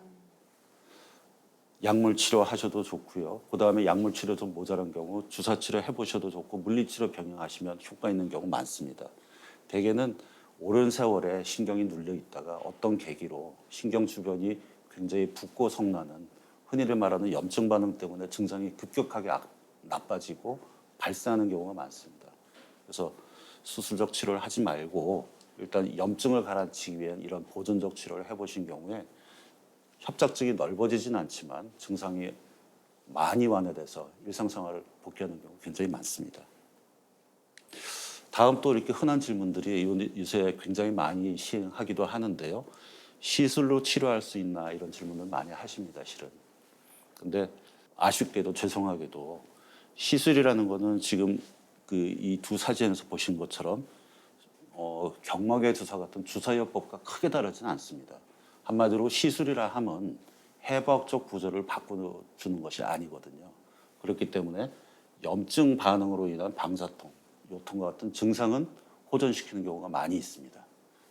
약물 치료하셔도 좋고요. 그다음에 약물 치료 좀 모자란 경우 주사 치료 해보셔도 좋고 물리치료 병행하시면 효과 있는 경우 많습니다. 대개는 오랜 세월에 신경이 눌려 있다가 어떤 계기로 신경 주변이 굉장히 붓고 성나는 흔히들 말하는 염증 반응 때문에 증상이 급격하게 나빠지고 발생하는 경우가 많습니다. 그래서 수술적 치료를 하지 말고 일단 염증을 가라앉히기 위한 이런 보존적 치료를 해보신 경우에 협착증이 넓어지진 않지만 증상이 많이 완화돼서 일상생활을 복귀하는 경우 굉장히 많습니다. 다음 또 이렇게 흔한 질문들이 요새 굉장히 많이 시행하기도 하는데요. 시술로 치료할 수 있나 이런 질문을 많이 하십니다, 실은. 근데 아쉽게도 죄송하게도 시술이라는 거는 지금 그 이 두 사진에서 보신 것처럼 경막의 주사 같은 주사요법과 크게 다르지는 않습니다. 한마디로 시술이라 하면 해부학적 구조를 바꿔주는 것이 아니거든요. 그렇기 때문에 염증 반응으로 인한 방사통, 요통과 같은 증상은 호전시키는 경우가 많이 있습니다.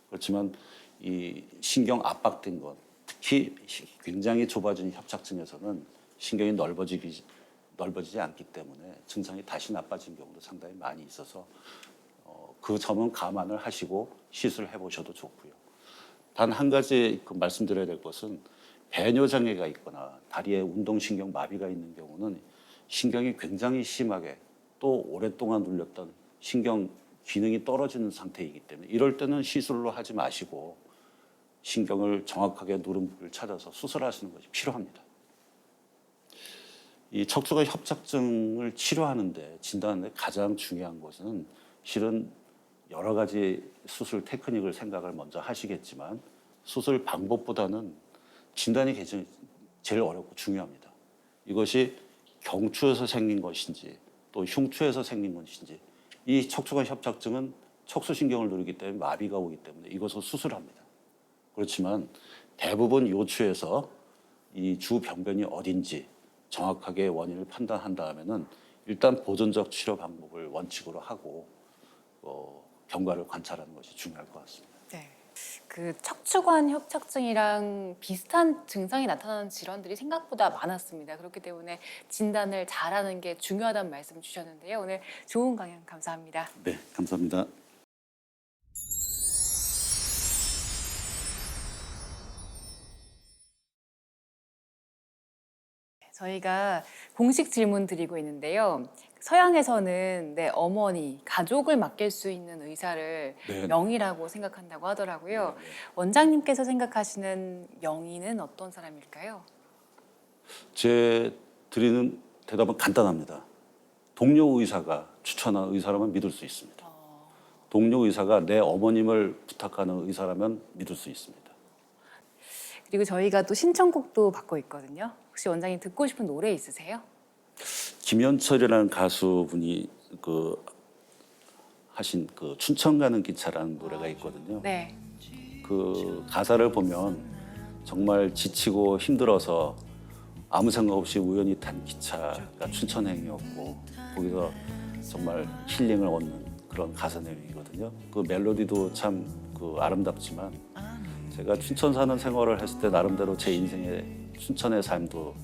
그렇지만 이 신경 압박된 것, 특히 굉장히 좁아진 협착증에서는 신경이 넓어지지 않기 때문에 증상이 다시 나빠진 경우도 상당히 많이 있어서 그 점은 감안을 하시고 시술해 보셔도 좋고요. 단 한 가지 말씀드려야 될 것은 배뇨 장애가 있거나 다리에 운동신경 마비가 있는 경우는 신경이 굉장히 심하게 또 오랫동안 눌렸던 신경 기능이 떨어지는 상태이기 때문에 이럴 때는 시술로 하지 마시고 신경을 정확하게 누른 부위를 찾아서 수술하시는 것이 필요합니다. 이 척추관 협착증을 치료하는데 진단하는데 가장 중요한 것은 실은 여러 가지 수술 테크닉을 생각을 먼저 하시겠지만 수술 방법보다는 진단이 제일 어렵고 중요합니다. 이것이 경추에서 생긴 것인지 또 흉추에서 생긴 것인지 이 척추관 협착증은 척수신경을 누르기 때문에 마비가 오기 때문에 이것을 수술합니다. 그렇지만 대부분 요추에서 이 주병변이 어딘지 정확하게 원인을 판단한 다음에는 일단 보존적 치료 방법을 원칙으로 하고 경과를 관찰하는 것이 중요할 것 같습니다. 네. 그 척추관 협착증이랑 비슷한 증상이 나타나는 질환들이 생각보다 많았습니다. 그렇기 때문에 진단을 잘하는 게 중요하다는 말씀 주셨는데요. 오늘 좋은 강연 감사합니다. 네, 감사합니다. 저희가 공식 질문 드리고 있는데요. 서양에서는 내 어머니, 가족을 맡길 수 있는 의사를 네. 명의라고 생각한다고 하더라고요. 원장님께서 생각하시는 명의는 어떤 사람일까요? 제 드리는 대답은 간단합니다. 동료 의사가 추천한 의사라면 믿을 수 있습니다. 동료 의사가 내 어머님을 부탁하는 의사라면 믿을 수 있습니다. 그리고 저희가 또 신청곡도 받고 있거든요. 혹시 원장님 듣고 싶은 노래 있으세요? 김현철이라는 가수분이 하신 춘천 가는 기차라는 노래가 있거든요. 네. 그 가사를 보면 정말 지치고 힘들어서 아무 생각 없이 우연히 탄 기차가 춘천행이었고 거기서 정말 힐링을 얻는 그런 가사 내용이거든요. 그 멜로디도 참 아름답지만 제가 춘천 사는 생활을 했을 때 나름대로 제 인생의 춘천의 삶도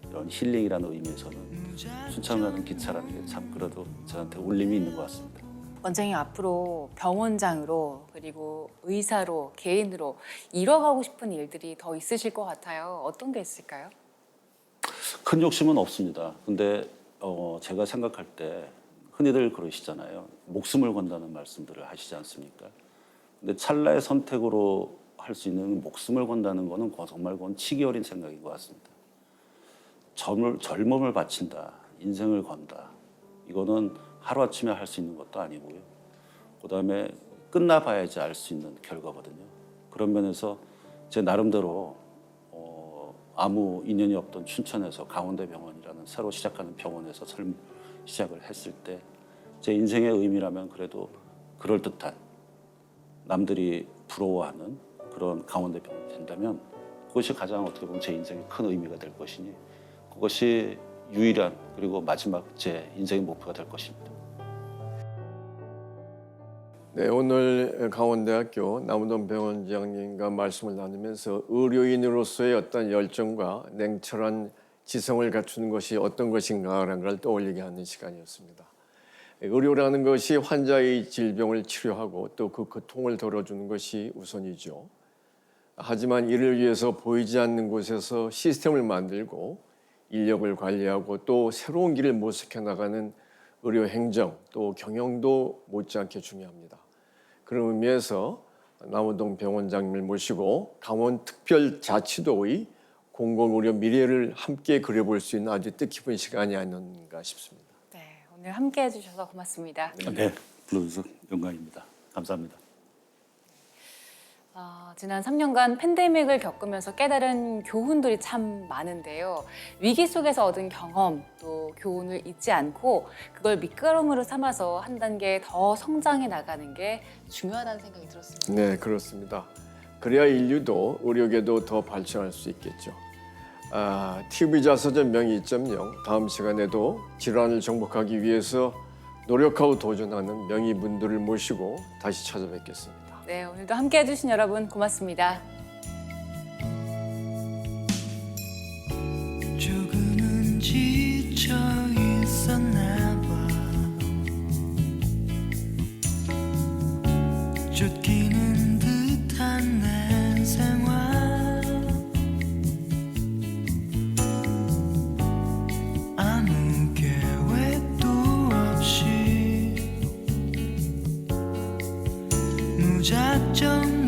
이런 힐링이라는 의미에서는 춘천 가는 기차라는 게 참 그래도 저한테 울림이 있는 것 같습니다. 원장님 앞으로 병원장으로 그리고 의사로 개인으로 이뤄가고 싶은 일들이 더 있으실 것 같아요. 어떤 게 있을까요? 큰 욕심은 없습니다. 근데 제가 생각할 때 흔히들 그러시잖아요. 목숨을 건다는 말씀들을 하시지 않습니까? 근데 찰나의 선택으로 할 수 있는 목숨을 건다는 거는 정말 그건 치기 어린 생각인 것 같습니다. 젊음을 바친다, 인생을 건다. 이거는 하루아침에 할 수 있는 것도 아니고요. 그다음에 끝나봐야지 알 수 있는 결과거든요. 그런 면에서 제 나름대로 아무 인연이 없던 춘천에서 강원대병원이라는 새로 시작하는 병원에서 삶 시작을 했을 때 제 인생의 의미라면 그래도 그럴듯한 남들이 부러워하는 그런 강원대병원이 된다면 그것이 가장 어떻게 보면 제 인생의 큰 의미가 될 것이니 그것이 유일한 그리고 마지막 제 인생의 목표가 될 것입니다. 네, 오늘 강원대학교 남우동 병원장님과 말씀을 나누면서 의료인으로서의 어떤 열정과 냉철한 지성을 갖추는 것이 어떤 것인가라는 걸 떠올리게 하는 시간이었습니다. 의료라는 것이 환자의 질병을 치료하고 또 그 고통을 덜어주는 것이 우선이죠. 하지만 이를 위해서 보이지 않는 곳에서 시스템을 만들고 인력을 관리하고 또 새로운 길을 모색해 나가는 의료 행정 또 경영도 못지않게 중요합니다. 그런 의미에서 남우동 병원장님을 모시고 강원특별자치도의 공공의료 미래를 함께 그려볼 수 있는 아주 뜻깊은 시간이 아닌가 싶습니다. 네, 오늘 함께 해주셔서 고맙습니다. 네, 불러주셔서 영광입니다. 감사합니다. 지난 3년간 팬데믹을 겪으면서 깨달은 교훈들이 참 많은데요. 위기 속에서 얻은 경험 또 교훈을 잊지 않고 그걸 밑거름으로 삼아서 한 단계 더 성장해 나가는 게 중요하다는 생각이 들었습니다. 네, 그렇습니다. 그래야 인류도 의료계도 더 발전할 수 있겠죠. TV자서전 명의 2.0 다음 시간에도 질환을 정복하기 위해서 노력하고 도전하는 명의분들을 모시고 다시 찾아뵙겠습니다. 네, 오늘도 함께 해주신 여러분 고맙습니다. 조금은 지쳐 있었나 봐. 쫓기는 듯한 내 생활 아무 계획도 없이 무작정